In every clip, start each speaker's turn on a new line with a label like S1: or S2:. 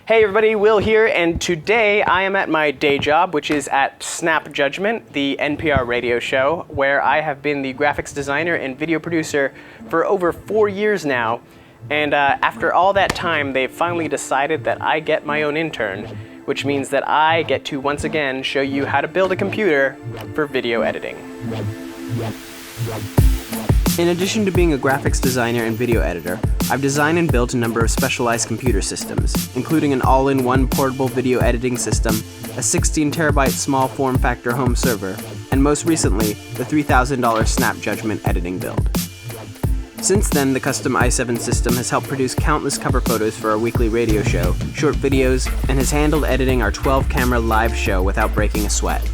S1: Hey everybody, Will here, and today I am at my day job, which is at Snap Judgment, the NPR radio show, where I have been the graphics designer and video producer for over 4 years now. And after all that time, they've finally decided that I get my own intern, which means that I get to once again show you how to build a computer for video editing. In addition to being a graphics designer and video editor, I've designed and built a number of specialized computer systems, including an all-in-one portable video editing system, a 16TB small form factor home server, and most recently, the $3,000 Snap Judgment editing build. Since then, the custom i7 system has helped produce countless cover photos for our weekly radio show, short videos, and has handled editing our 12-camera live show without breaking a sweat.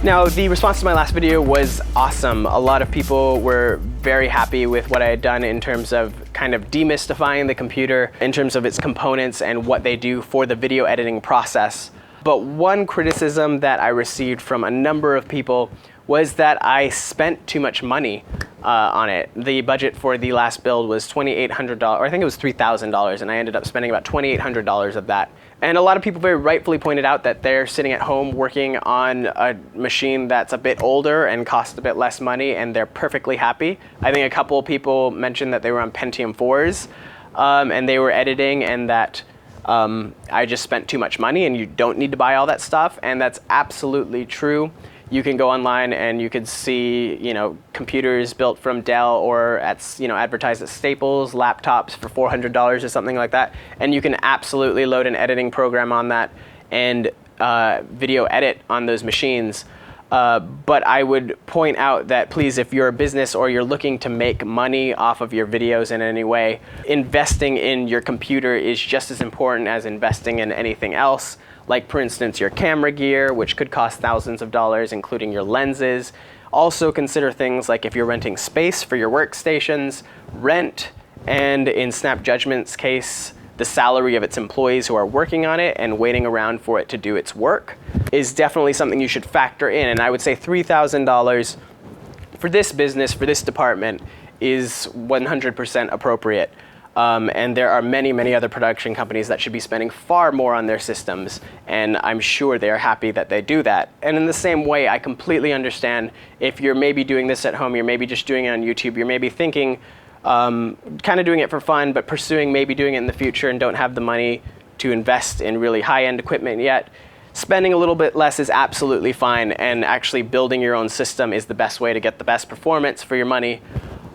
S1: Now, the response to my last video was awesome. A lot of people were very happy with what I had done in terms of kind of demystifying the computer, in terms of its components and what they do for the video editing process. But one criticism that I received from a number of people was that I spent too much money on it. The budget for the last build was $2,800, or I think it was $3,000, and I ended up spending about $2,800 of that. And a lot of people very rightfully pointed out that they're sitting at home working on a machine that's a bit older and costs a bit less money, and they're perfectly happy. I think a couple of people mentioned that they were on Pentium 4s, and they were editing, and that I just spent too much money and you don't need to buy all that stuff, and that's absolutely true. You can go online and you can see, computers built from Dell or advertised at Staples, laptops for $400 or something like that, and you can absolutely load an editing program on that and video edit on those machines. But I would point out that please, if you're a business or you're looking to make money off of your videos in any way, investing in your computer is just as important as investing in anything else. Like, for instance, your camera gear, which could cost thousands of dollars, including your lenses. Also consider things like if you're renting space for your workstations, rent, and in Snap Judgment's case, the salary of its employees who are working on it and waiting around for it to do its work is definitely something you should factor in. And I would say $3,000 for this business, for this department, is 100% appropriate. And there are many, many other production companies that should be spending far more on their systems, and I'm sure they are happy that they do that. And in the same way, I completely understand if you're maybe doing this at home, you're maybe just doing it on YouTube, you're maybe thinking, kind of doing it for fun, but pursuing maybe doing it in the future and don't have the money to invest in really high-end equipment yet. Spending a little bit less is absolutely fine, and actually building your own system is the best way to get the best performance for your money.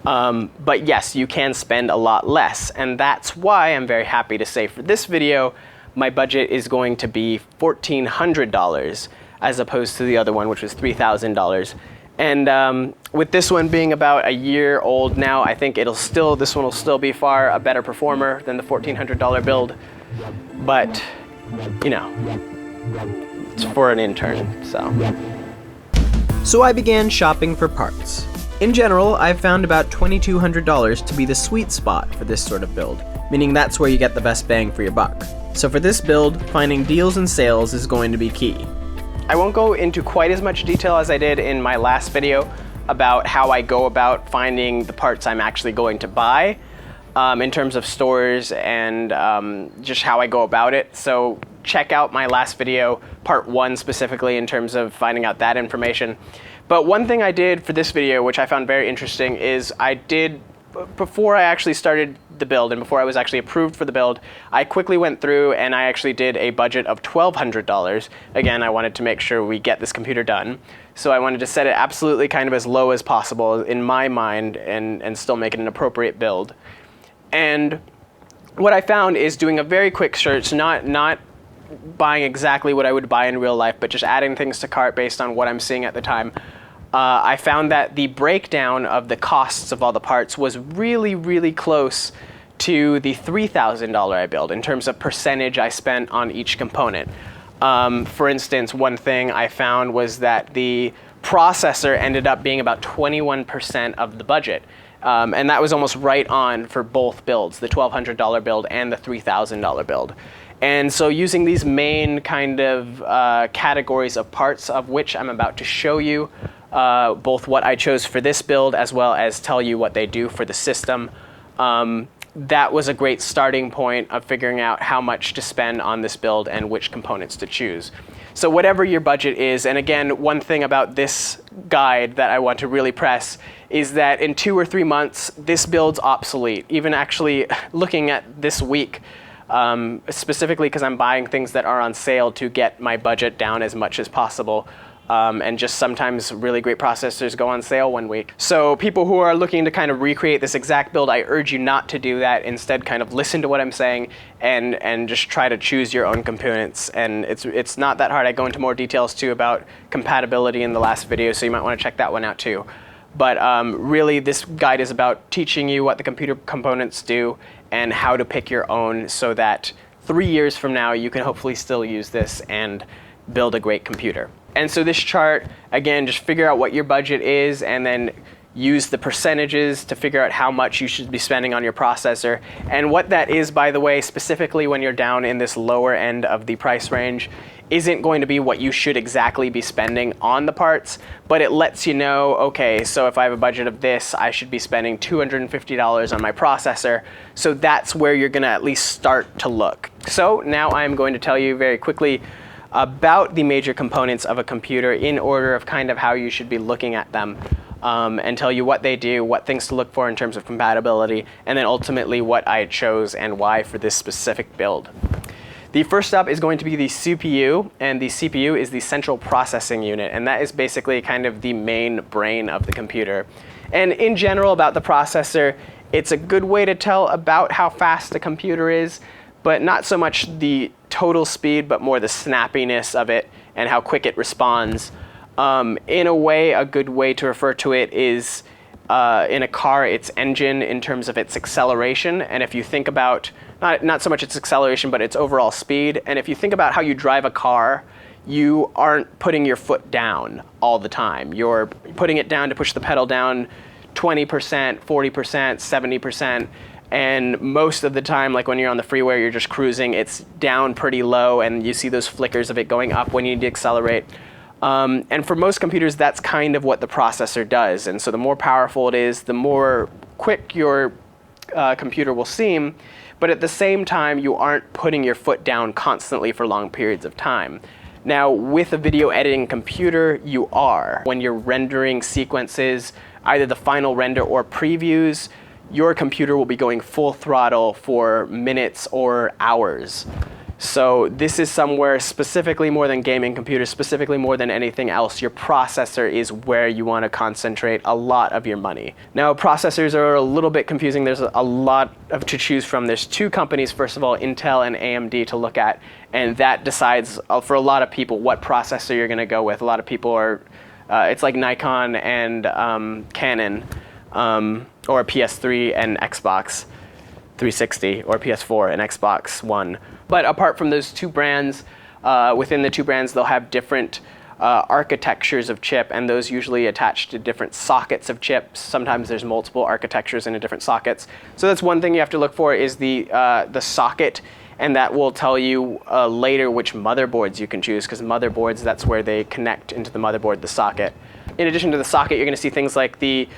S1: But yes, you can spend a lot less, and that's why I'm very happy to say for this video, my budget is going to be $1,400 as opposed to the other one, which was $3,000. And with this one being about a year old now, I think this one will still be far a better performer than the $1,400 build. But, it's for an intern, so. So I began shopping for parts. In general, I've found about $2,200 to be the sweet spot for this sort of build, meaning that's where you get the best bang for your buck. So for this build, finding deals and sales is going to be key. I won't go into quite as much detail as I did in my last video about how I go about finding the parts I'm actually going to buy in terms of stores and just how I go about it. So check out my last video, part 1 specifically, in terms of finding out that information. But one thing I did for this video, which I found very interesting, is before I actually started the build and before I was actually approved for the build, I quickly went through and I actually did a budget of $1,200. Again, I wanted to make sure we get this computer done. So I wanted to set it absolutely kind of as low as possible in my mind and still make it an appropriate build. And what I found is doing a very quick search, not buying exactly what I would buy in real life, but just adding things to cart based on what I'm seeing at the time. I found that the breakdown of the costs of all the parts was really, really close to the $3,000 I built in terms of percentage I spent on each component. For instance, one thing I found was that the processor ended up being about 21% of the budget. And that was almost right on for both builds, the $1,200 build and the $3,000 build. And so using these main kind of categories of parts, of which I'm about to show you, both what I chose for this build as well as tell you what they do for the system, that was a great starting point of figuring out how much to spend on this build and which components to choose. So whatever your budget is, and again, one thing about this guide that I want to really press is that in 2 or 3 months, this build's obsolete. Even actually looking at this week, specifically because I'm buying things that are on sale to get my budget down as much as possible. And just sometimes really great processors go on sale 1 week. So people who are looking to kind of recreate this exact build, I urge you not to do that. Instead, kind of listen to what I'm saying and just try to choose your own components. And it's not that hard. I go into more details too about compatibility in the last video, so you might want to check that one out too. But really, this guide is about teaching you what the computer components do and how to pick your own so that 3 years from now, you can hopefully still use this and build a great computer. And so this chart, again, just figure out what your budget is and then use the percentages to figure out how much you should be spending on your processor. And what that is, by the way, specifically when you're down in this lower end of the price range, isn't going to be what you should exactly be spending on the parts, but it lets you know, okay, so if I have a budget of this, I should be spending $250 on my processor. So that's where you're gonna at least start to look. So now I'm going to tell you very quickly about the major components of a computer in order of kind of how you should be looking at them, and tell you what they do, what things to look for in terms of compatibility, and then ultimately what I chose and why for this specific build. The first up is going to be the CPU, and the CPU is the central processing unit, and that is basically kind of the main brain of the computer. And in general about the processor, it's a good way to tell about how fast a computer is, but not so much the total speed, but more the snappiness of it and how quick it responds. In a way, a good way to refer to it is in a car, its engine in terms of its acceleration. And if you think about, not so much its acceleration, but its overall speed. And if you think about how you drive a car, you aren't putting your foot down all the time. You're putting it down to push the pedal down 20%, 40%, 70%. And most of the time, like when you're on the freeway, you're just cruising, it's down pretty low and you see those flickers of it going up when you need to accelerate. And for most computers, that's kind of what the processor does. And so the more powerful it is, the more quick your computer will seem. But at the same time, you aren't putting your foot down constantly for long periods of time. Now, with a video editing computer, you are. When you're rendering sequences, either the final render or previews, your computer will be going full throttle for minutes or hours. So this is somewhere specifically more than gaming computers, specifically more than anything else, your processor is where you want to concentrate a lot of your money. Now, processors are a little bit confusing. There's a lot to choose from. There's 2 companies, first of all, Intel and AMD to look at, and that decides for a lot of people what processor you're going to go with. A lot of people are, it's like Nikon and Canon, or PS3 and Xbox 360, or PS4 and Xbox One. But apart from those 2 brands, within the 2 brands, they'll have different architectures of chip, and those usually attach to different sockets of chips. Sometimes there's multiple architectures in different sockets. So that's one thing you have to look for is the socket, and that will tell you later which motherboards you can choose, because motherboards, that's where they connect into the motherboard, the socket. In addition to the socket, you're going to see things like the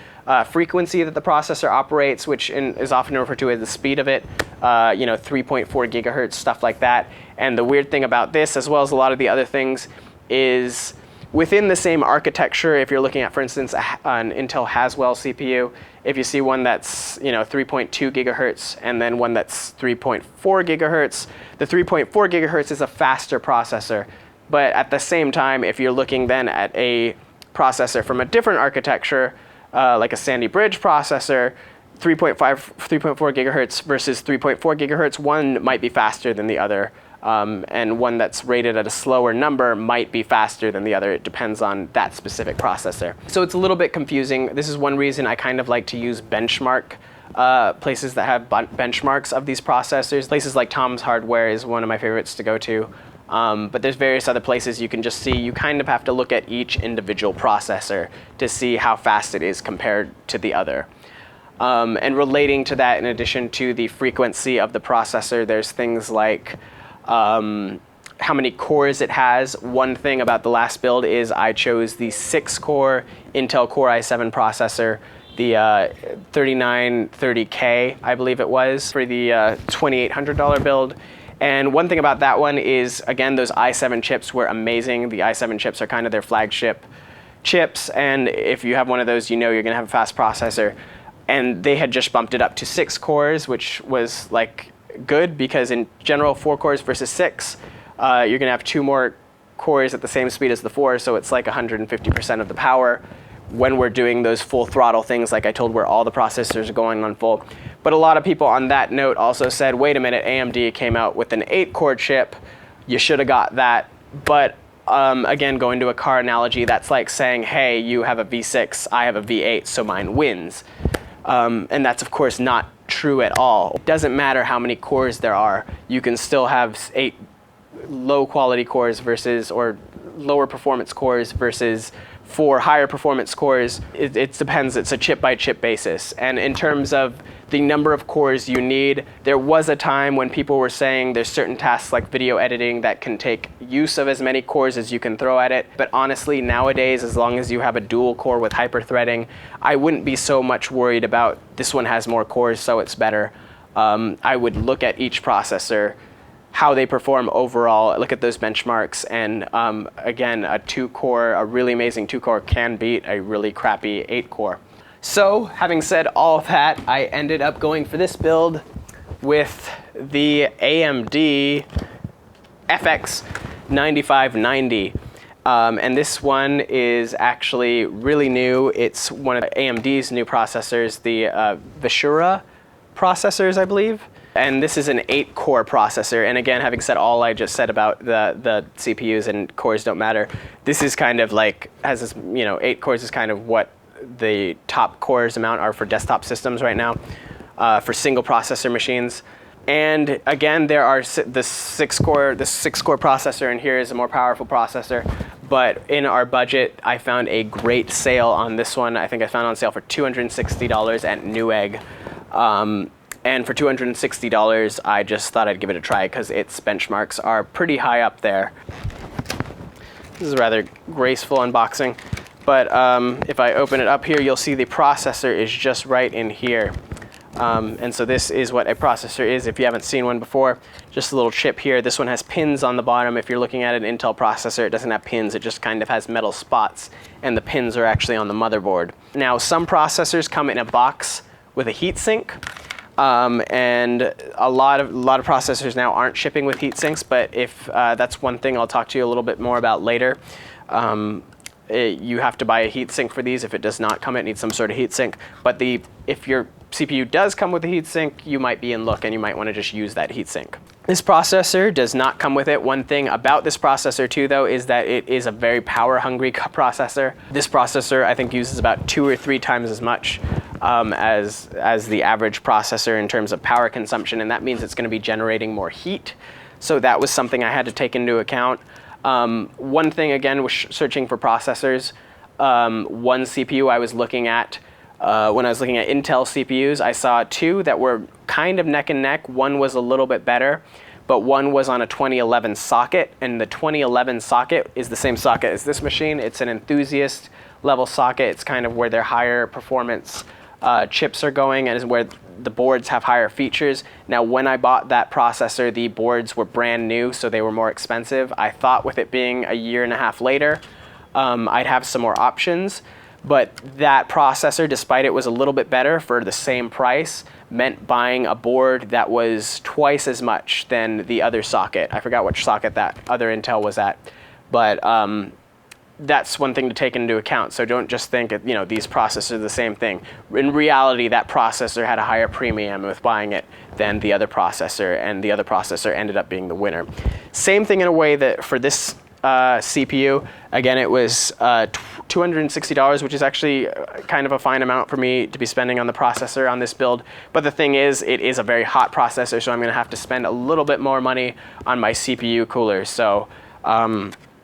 S1: frequency that the processor operates, which is often referred to as the speed of it, 3.4 gigahertz, stuff like that. And the weird thing about this, as well as a lot of the other things, is within the same architecture, if you're looking at, for instance, an Intel Haswell CPU, if you see one that's 3.2 gigahertz and then one that's 3.4 gigahertz, the 3.4 gigahertz is a faster processor. But at the same time, if you're looking then at a processor from a different architecture, like a Sandy Bridge processor, 3.4 gigahertz versus 3.4 gigahertz, one might be faster than the other, and one that's rated at a slower number might be faster than the other. It depends on that specific processor. So it's a little bit confusing. This is one reason I kind of like to use benchmark places that have benchmarks of these processors. Places like Tom's Hardware is one of my favorites to go to. But there's various other places you can just see. You kind of have to look at each individual processor to see how fast it is compared to the other. And relating to that, in addition to the frequency of the processor, there's things like how many cores it has. One thing about the last build is I chose the 6-core Intel Core i7 processor the 3930K, I believe it was, for the $2,800 build. And one thing about that one is, again, those i7 chips were amazing. The i7 chips are kind of their flagship chips, and if you have one of those, you know you're gonna have a fast processor. And they had just bumped it up to 6 cores, which was like good, because in general, 4 cores versus 6, you're gonna have 2 more cores at the same speed as the 4, so it's like 150% of the power when we're doing those full throttle things like I told, where all the processors are going on full. But a lot of people on that note also said, wait a minute, AMD came out with an 8-core chip, you should have got that. But again, going to a car analogy, that's like saying, hey, you have a V6, I have a V8, so mine wins. And that's of course not true at all. It doesn't matter how many cores there are, you can still have 8 low quality cores versus, or lower performance cores versus 4 higher performance cores. It depends, it's a chip by chip basis. And in terms of the number of cores you need, there was a time when people were saying there's certain tasks like video editing that can take use of as many cores as you can throw at it. But honestly, nowadays, as long as you have a dual core with hyper-threading, I wouldn't be so much worried about this one has more cores, so it's better. I would look at each processor, how they perform overall, look at those benchmarks, and again, a 2-core, a really amazing 2-core can beat a really crappy 8-core. So, having said all that, I ended up going for this build with the AMD FX 9590. And this one is actually really new. It's one of AMD's new processors, the Vishura processors, I believe. And this is an 8-core processor. And again, having said all I just said about the CPUs and cores don't matter, this is kind of like, has this, 8 cores is kind of what the top cores amount are for desktop systems right now, for single processor machines. And again, there are the 6-core processor, and here is a more powerful processor. But in our budget, I found a great sale on this one. I think I found on sale for $260 at Newegg. And for $260, I just thought I'd give it a try because its benchmarks are pretty high up there. This is a rather graceful unboxing. But if I open it up here, you'll see the processor is just right in here. And so this is what a processor is if you haven't seen one before. Just a little chip here. This one has pins on the bottom. If you're looking at an Intel processor, it doesn't have pins. It just kind of has metal spots, and the pins are actually on the motherboard. Now, some processors come in a box with a heatsink. And a lot of processors now aren't shipping with heat sinks, but if that's one thing I'll talk to you a little bit more about later. You have to buy a heat sink for these. If it does not come, it needs some sort of heat sink. But if your CPU does come with a heat sink, you might be in luck and you might want to just use that heat sink. This processor does not come with it. One thing about this processor too, though, is that it is a very power-hungry processor. This processor, I think, uses about 2 or 3 times as much as the average processor in terms of power consumption, and that means it's going to be generating more heat. So that was something I had to take into account. One thing, again, was searching for processors. One CPU I was looking at, when I was looking at Intel CPUs, I saw 2 that were kind of neck and neck. One was a little bit better, but one was on a 2011 socket, and the 2011 socket is the same socket as this machine. It's an enthusiast level socket. It's kind of where their higher performance chips are going, and is where the boards have higher features. Now, when I bought that processor, the boards were brand new, so they were more expensive. I thought with it being a year and a half later, I'd have some more options. But that processor, despite it was a little bit better for the same price, meant buying a board that was twice as much than the other socket. I forgot which socket that other Intel was at, but that's one thing to take into account. So don't just think these processors are the same thing. In reality, that processor had a higher premium with buying it than the other processor, and the other processor ended up being the winner. Same thing in a way that for this CPU, again, it was $260, which is actually kind of a fine amount for me to be spending on the processor on this build. But the thing is, it is a very hot processor, so I'm going to have to spend a little bit more money on my CPU cooler. So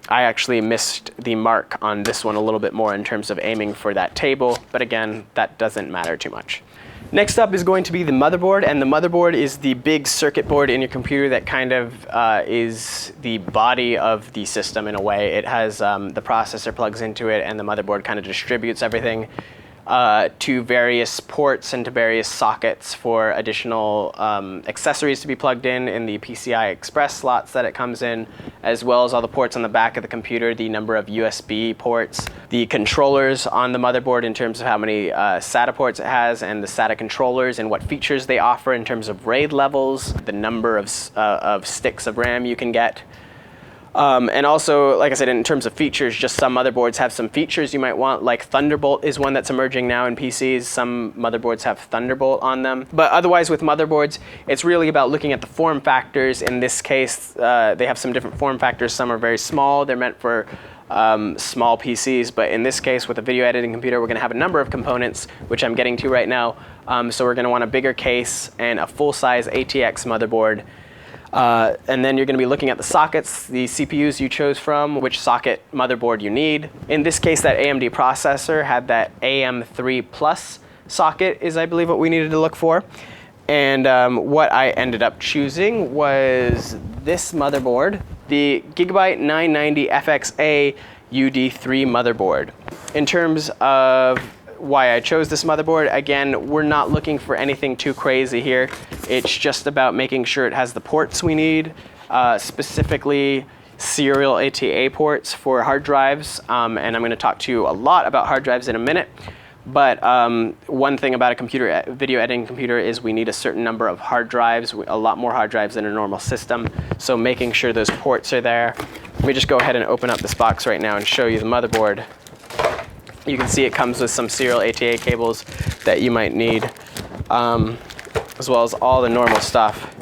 S1: I actually missed the mark on this one a little bit more in terms of aiming for that table, but again, that doesn't matter too much. Next up is going to be the motherboard, and the motherboard is the big circuit board in your computer that kind of is the body of the system in a way. It has the processor plugs into it, and the motherboard kind of distributes everything. to various ports and to various sockets for additional accessories to be plugged in the PCI Express slots that it comes in, as well as all the ports on the back of the computer, the number of USB ports, the controllers on the motherboard in terms of how many SATA ports it has, and the SATA controllers and what features they offer in terms of RAID levels, the number of sticks of RAM you can get. And also, like I said, in terms of features, just some motherboards have some features you might want, like Thunderbolt is one that's emerging now in PCs. Some motherboards have Thunderbolt on them. But otherwise with motherboards, it's really about looking at the form factors. In this case, they have some different form factors. Some are very small. They're meant for small PCs. But in this case, with a video editing computer, we're going to have a number of components, which I'm getting to right now. So we're going to want a bigger case and a full-size ATX motherboard. And then you're going to be looking at the sockets, the CPUs you chose from, which socket motherboard you need. In this case, that AMD processor had that AM3 Plus socket is, I believe, what we needed to look for. And what I ended up choosing was this motherboard, the Gigabyte 990FXA UD3 motherboard. In terms of why I chose this motherboard, again, we're not looking for anything too crazy here. It's just about making sure it has the ports we need, specifically serial ATA ports for hard drives, and I'm going to talk to you a lot about hard drives in a minute. But one thing about a video editing computer is we need a certain number of hard drives, a lot more hard drives than a normal system, so making sure those ports are there. Let me just go ahead and open up this box right now and show you the motherboard. You can see it comes with some serial ATA cables that you might need, as well as all the normal stuff.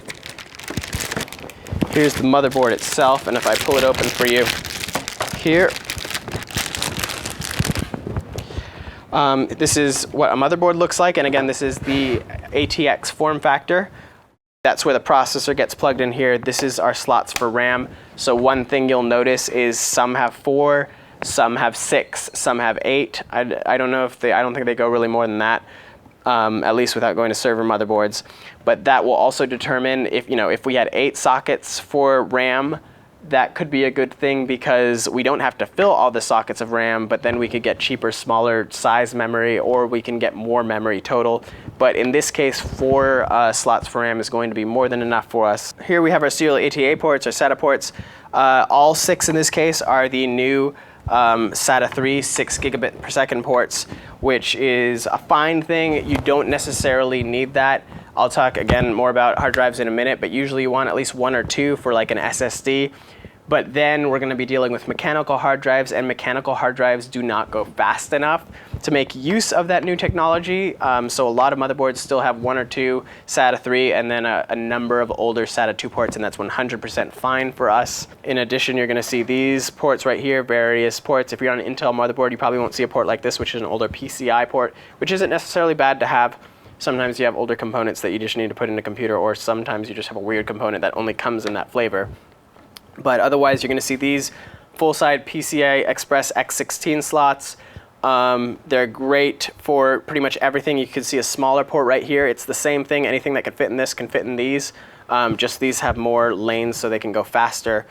S1: Here's the motherboard itself, and if I pull it open for you here, this is what a motherboard looks like, and again, this is the ATX form factor. That's where the processor gets plugged in here. This is our slots for RAM. So one thing you'll notice is some have 4, some have 6, some have 8. I don't know if I don't think they go really more than that, at least without going to server motherboards. But that will also determine if we had 8 sockets for RAM, that could be a good thing because we don't have to fill all the sockets of RAM, but then we could get cheaper, smaller size memory, or we can get more memory total. But in this case, 4 slots for RAM is going to be more than enough for us. Here we have our serial ATA ports, or SATA ports. All 6 in this case are the new Sata III 6 gigabit per second ports, which is a fine thing. You don't necessarily need that. I'll talk again more about hard drives in a minute, but usually you want at least 1 or 2 for like an SSD. But then we're going to be dealing with mechanical hard drives, and mechanical hard drives do not go fast enough to make use of that new technology. So a lot of motherboards still have 1 or 2 SATA 3 and then a number of older SATA 2 ports, and that's 100% fine for us. In addition, you're going to see these ports right here, various ports. If you're on an Intel motherboard, you probably won't see a port like this, which is an older PCI port, which isn't necessarily bad to have. Sometimes you have older components that you just need to put in a computer, or sometimes you just have a weird component that only comes in that flavor. But otherwise, you're going to see these full-size PCI Express X16 slots. They're great for pretty much everything. You can see a smaller port right here. It's the same thing. Anything that can fit in this can fit in these. Just these have more lanes so they can go faster.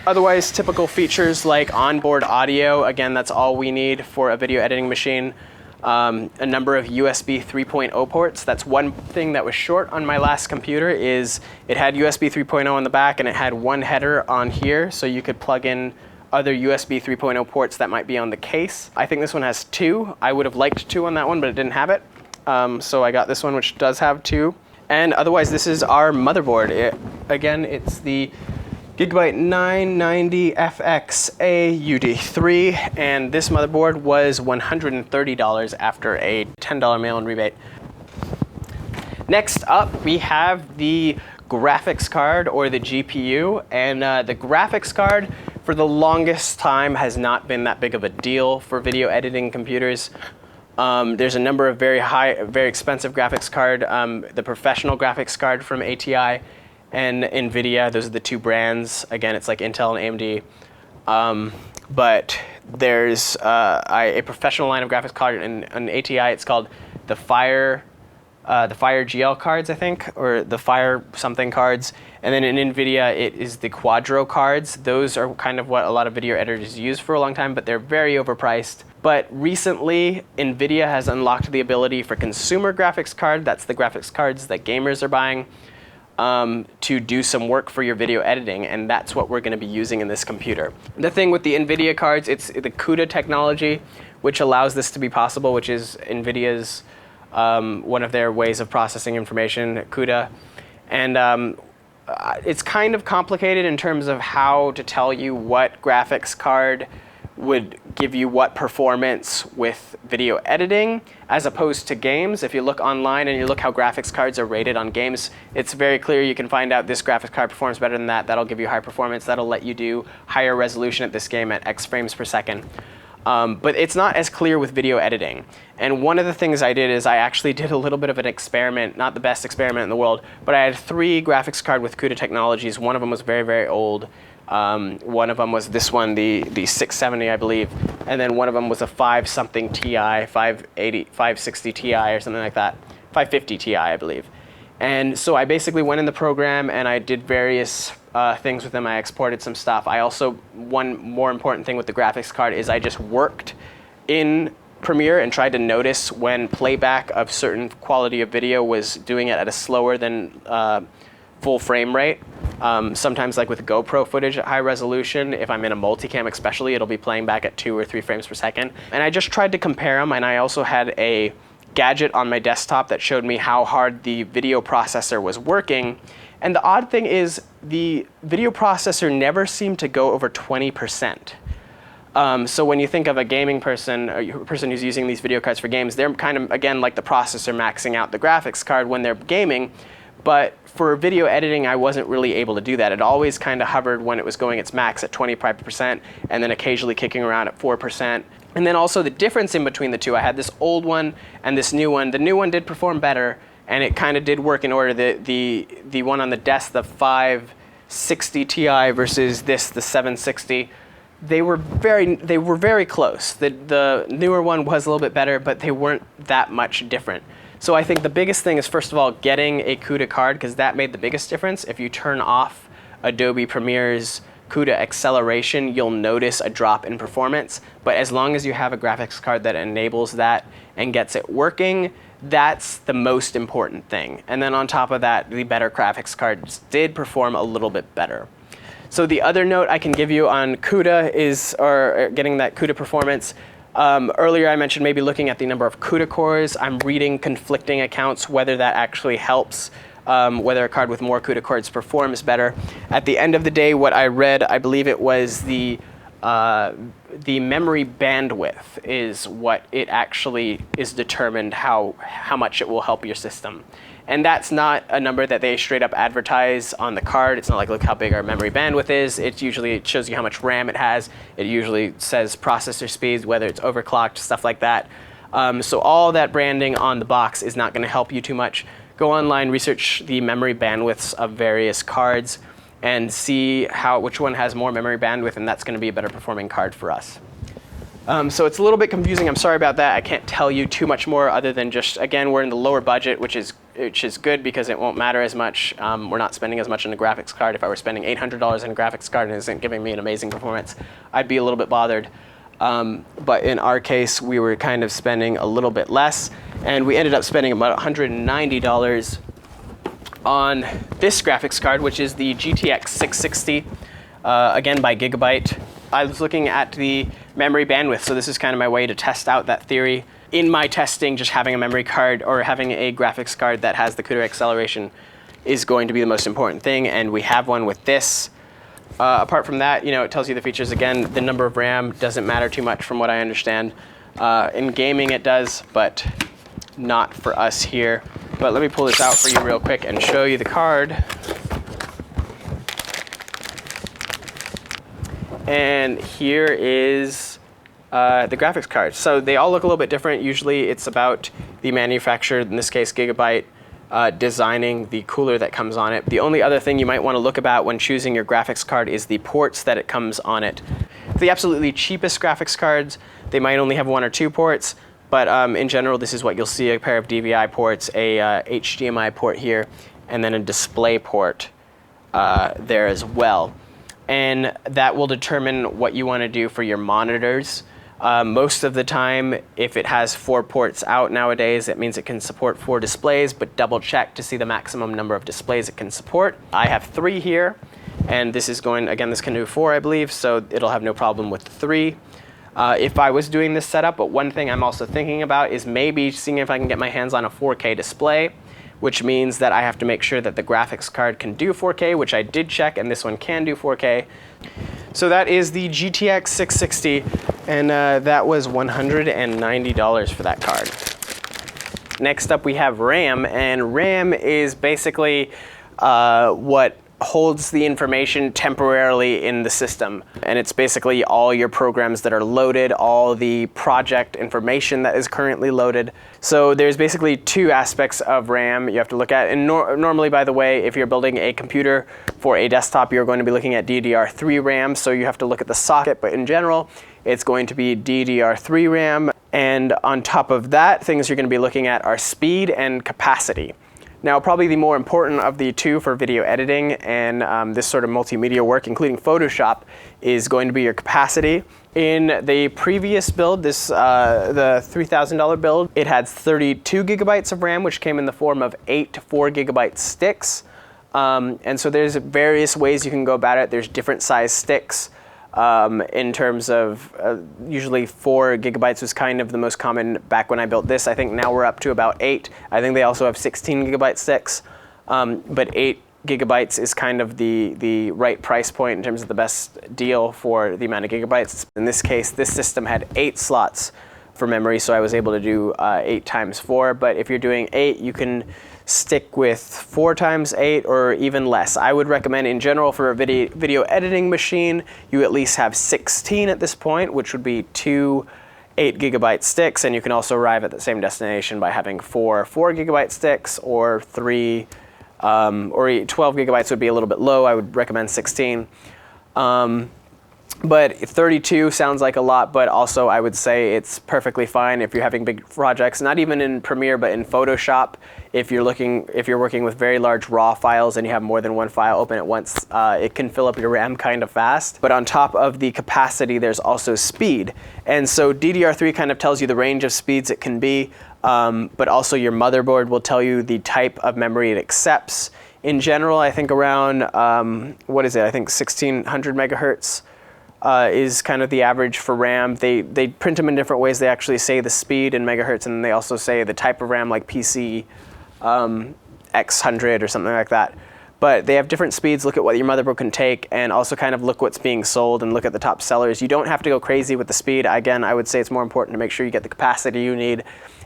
S1: Otherwise, typical features like onboard audio. Again, that's all we need for a video editing machine. A number of USB 3.0 ports. That's one thing that was short on my last computer, is it had USB 3.0 on the back and it had one header on here, so you could plug in other USB 3.0 ports that might be on the case. I think this one has 2. I would have liked 2 on that one, but it didn't have it. So I got this one, which does have 2. And otherwise, this is our motherboard. Again, it's the Gigabyte 990FXA UD3, and this motherboard was $130 after a $10 mail-in rebate. Next up, we have the graphics card, or the GPU, and the graphics card for the longest time has not been that big of a deal for video editing computers. There's a number of very expensive graphics card, the professional graphics card from ATI and Nvidia. Those are the 2 brands. Again, it's like Intel and AMD. But there's a professional line of graphics card in ATI. It's called the FireGL cards, I think, or the Fire something cards. And then in Nvidia, it is the Quadro cards. Those are kind of what a lot of video editors use for a long time, but they're very overpriced. But recently, Nvidia has unlocked the ability for consumer graphics card, that's the graphics cards that gamers are buying, to do some work for your video editing, and that's what we're going to be using in this computer. The thing with the Nvidia cards, it's the CUDA technology, which allows this to be possible, which is Nvidia's one of their ways of processing information, CUDA. And it's kind of complicated in terms of how to tell you what graphics card would give you what performance with video editing as opposed to games. If you look online and you look how graphics cards are rated on games, it's very clear you can find out this graphics card performs better than that. That'll give you high performance. That'll let you do higher resolution at this game at X frames per second. But it's not as clear with video editing. And one of the things I did is I actually did a little bit of an experiment, not the best experiment in the world, but I had 3 graphics cards with CUDA technologies. One of them was very, very old. One of them was this one, the 670, I believe. And then one of them was a 5-something Ti, 560 Ti or something like that. 550 Ti, I believe. And so I basically went in the program and I did various things with them. I exported some stuff. I also, one more important thing with the graphics card is I just worked in Premiere and tried to notice when playback of certain quality of video was doing it at a slower than full frame rate. Sometimes like with GoPro footage at high resolution, if I'm in a multicam especially, it'll be playing back at 2 or 3 frames per second. And I just tried to compare them, and I also had a gadget on my desktop that showed me how hard the video processor was working. And the odd thing is the video processor never seemed to go over 20%. So when you think of a gaming person, or a person who's using these video cards for games, they're kind of, again, like the processor maxing out the graphics card when they're gaming. But for video editing, I wasn't really able to do that. It always kind of hovered when it was going its max at 25%, and then occasionally kicking around at 4%. And then also the difference in between the two, I had this old one and this new one. The new one did perform better, and it kind of did work in order. The one on the desk, the 560 Ti versus this, the 760, they were very close. The newer one was a little bit better, but they weren't that much different. So I think the biggest thing is, first of all, getting a CUDA card, because that made the biggest difference. If you turn off Adobe Premiere's CUDA acceleration, you'll notice a drop in performance. But as long as you have a graphics card that enables that and gets it working, that's the most important thing. And then on top of that, the better graphics cards did perform a little bit better. So the other note I can give you on CUDA is, or getting that CUDA performance, earlier I mentioned maybe looking at the number of CUDA cores. I'm reading conflicting accounts whether that actually helps, whether a card with more CUDA cores performs better. At the end of the day, what I read, I believe it was the memory bandwidth is what it actually is determined how much it will help your system. And that's not a number that they straight up advertise on the card. It's not like, look how big our memory bandwidth is. It shows you how much RAM it has. It usually says processor speeds, whether it's overclocked, stuff like that. So all that branding on the box is not going to help you too much. Go online, research the memory bandwidths of various cards, and see which one has more memory bandwidth, and that's going to be a better performing card for us. So it's a little bit confusing. I'm sorry about that. I can't tell you too much more other than just, again, we're in the lower budget, which is good because it won't matter as much. We're not spending as much on a graphics card. If I were spending $800 on a graphics card and it isn't giving me an amazing performance, I'd be a little bit bothered. But in our case, we were kind of spending a little bit less, and we ended up spending about $190 on this graphics card, which is the GTX 660, again by Gigabyte. I was looking at the memory bandwidth, so this is kind of my way to test out that theory. In my testing, just having a memory card or having a graphics card that has the CUDA acceleration is going to be the most important thing, and we have one with this. Apart from that, it tells you the features. Again, the number of RAM doesn't matter too much from what I understand. In gaming it does, but not for us here. But let me pull this out for you real quick and show you the card. And here is the graphics card. So they all look a little bit different. Usually it's about the manufacturer, in this case Gigabyte, designing the cooler that comes on it. The only other thing you might want to look about when choosing your graphics card is the ports that it comes on it. The absolutely cheapest graphics cards, they might only have 1 or 2 ports, but in general this is what you'll see: a pair of DVI ports, a HDMI port here, and then a display port there as well. And that will determine what you want to do for your monitors. Most of the time, if it has 4 ports out nowadays, it means it can support 4 displays, but double check to see the maximum number of displays it can support. I have 3 here, and this is going, again, this can do 4, I believe, so it'll have no problem with 3. If I was doing this setup, but one thing I'm also thinking about is maybe seeing if I can get my hands on a 4K display, which means that I have to make sure that the graphics card can do 4K, which I did check, and this one can do 4K. So that is the GTX 660, and that was $190 for that card. Next up we have RAM, and RAM is basically what holds the information temporarily in the system. And it's basically all your programs that are loaded, all the project information that is currently loaded. So there's basically 2 aspects of RAM you have to look at. And normally, by the way, if you're building a computer for a desktop, you're going to be looking at DDR3 RAM, so you have to look at the socket, but in general, it's going to be DDR3 RAM. And on top of that, things you're going to be looking at are speed and capacity. Now, probably the more important of the 2 for video editing and this sort of multimedia work, including Photoshop, is going to be your capacity. In the previous build, the $3,000 build, it had 32 gigabytes of RAM, which came in the form of 8 4 gigabyte sticks. And so there's various ways you can go about it. There's different size sticks. In terms of usually 4 gigabytes was kind of the most common back when I built this. I think now we're up to about 8. I think they also have 16 gigabyte sticks, but 8 gigabytes is kind of the right price point in terms of the best deal for the amount of gigabytes. In this case, this system had 8 slots for memory, so I was able to do 8 times 4, but if you're doing 8, you can stick with 4 times 8 or even less. I would recommend in general for a video editing machine, you at least have 16 at this point, which would be 2 8 gigabyte sticks, and you can also arrive at the same destination by having 4 4 gigabyte sticks or 3 or 12 gigabytes would be a little bit low. I would recommend 16. But 32 sounds like a lot, but also I would say it's perfectly fine if you're having big projects, not even in Premiere, but in Photoshop. If you're working with very large raw files and you have more than one file open at once, it can fill up your RAM kind of fast. But on top of the capacity, there's also speed. And so DDR3 kind of tells you the range of speeds it can be, but also your motherboard will tell you the type of memory it accepts. In general, I think around, what is it? I think 1600 megahertz. Is kind of the average for RAM. They print them in different ways. They actually say the speed in megahertz, and they also say the type of RAM, like PC X100 or something like that. But they have different speeds. Look at what your motherboard can take, and also kind of look what's being sold and look at the top sellers. You don't have to go crazy with the speed. Again, I would say it's more important to make sure you get the capacity you need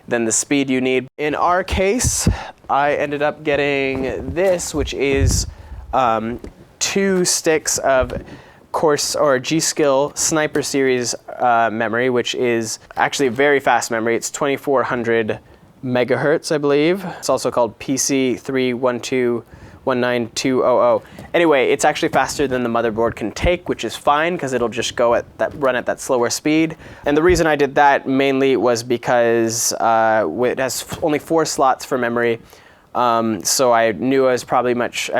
S1: than the speed you need. In our case, I ended up getting this, which is 2 sticks of course or G.Skill Sniper series memory, which is actually a very fast memory. It's 2400 megahertz, I believe. It's also called PC31219200. Anyway, it's actually faster than the motherboard can take, which is fine because it'll just go at run at that slower speed. And the reason I did that mainly was because it has only 4 slots for memory. So I knew I was pretty much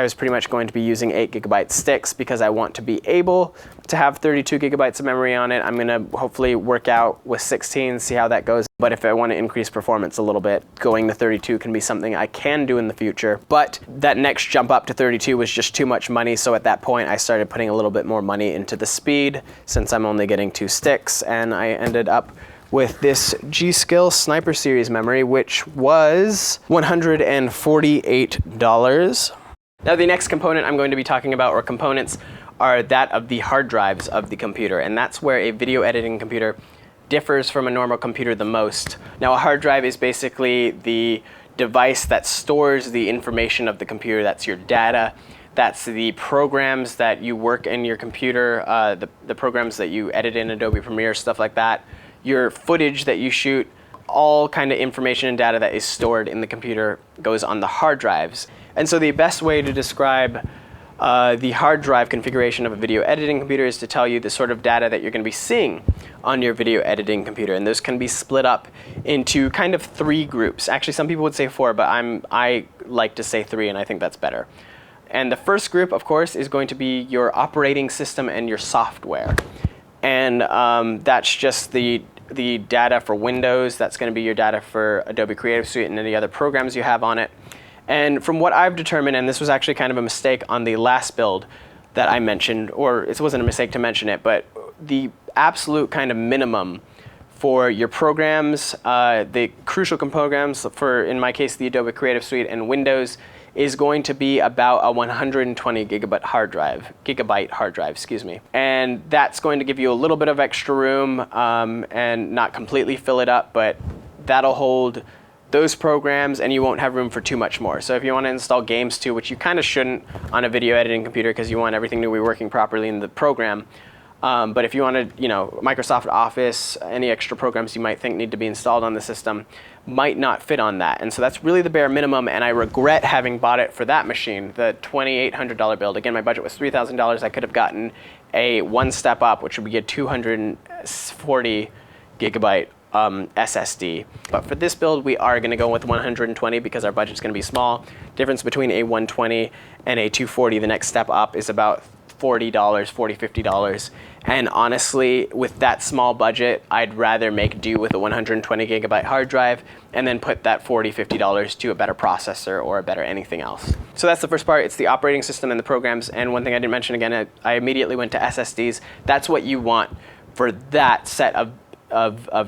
S1: going to be using 8 gigabyte sticks because I want to be able to have 32 gigabytes of memory on it. I'm going to hopefully work out with 16, see how that goes. But if I want to increase performance a little bit, going to 32 can be something I can do in the future. But that next jump up to 32 was just too much money. So at that point, I started putting a little bit more money into the speed since I'm only getting 2 sticks, and I ended up with this G.Skill Sniper Series memory, which was $148. Now the next component I'm going to be talking about, or components, are that of the hard drives of the computer, and that's where a video editing computer differs from a normal computer the most. Now a hard drive is basically the device that stores the information of the computer. That's your data. That's the programs that you work in your computer, the programs that you edit in Adobe Premiere, stuff like that. Your footage that you shoot, all kind of information and data that is stored in the computer goes on the hard drives. And so the best way to describe the hard drive configuration of a video editing computer is to tell you the sort of data that you're going to be seeing on your video editing computer. And those can be split up into kind of 3 groups. Actually, some people would say 4, but I like to say 3, and I think that's better. And the first group, of course, is going to be your operating system and your software. And that's just the data for Windows. That's going to be your data for Adobe Creative Suite and any other programs you have on it. And from what I've determined, and this was actually kind of a mistake on the last build that I mentioned, or it wasn't a mistake to mention it, but the absolute kind of minimum for your programs, the crucial programs for, in my case, the Adobe Creative Suite and Windows, is going to be about a 120 gigabyte hard drive, excuse me. And that's going to give you a little bit of extra room and not completely fill it up, but that'll hold those programs and you won't have room for too much more. So if you want to install games too, which you kind of shouldn't on a video editing computer because you want everything to be working properly in the program. But if you wanted, Microsoft Office, any extra programs you might think need to be installed on the system might not fit on that. And so that's really the bare minimum, and I regret having bought it for that machine, the $2,800 build. Again, my budget was $3,000. I could have gotten a one step up, which would be a 240 gigabyte SSD. But for this build, we are going to go with 120 because our budget's going to be small. Difference between a 120 and a 240, the next step up is about $40, $50. And honestly, with that small budget, I'd rather make do with a 120 gigabyte hard drive and then put that $40, $50 to a better processor or a better anything else. So that's the first part. It's the operating system and the programs. And one thing I didn't mention again, I immediately went to SSDs. That's what you want for that set of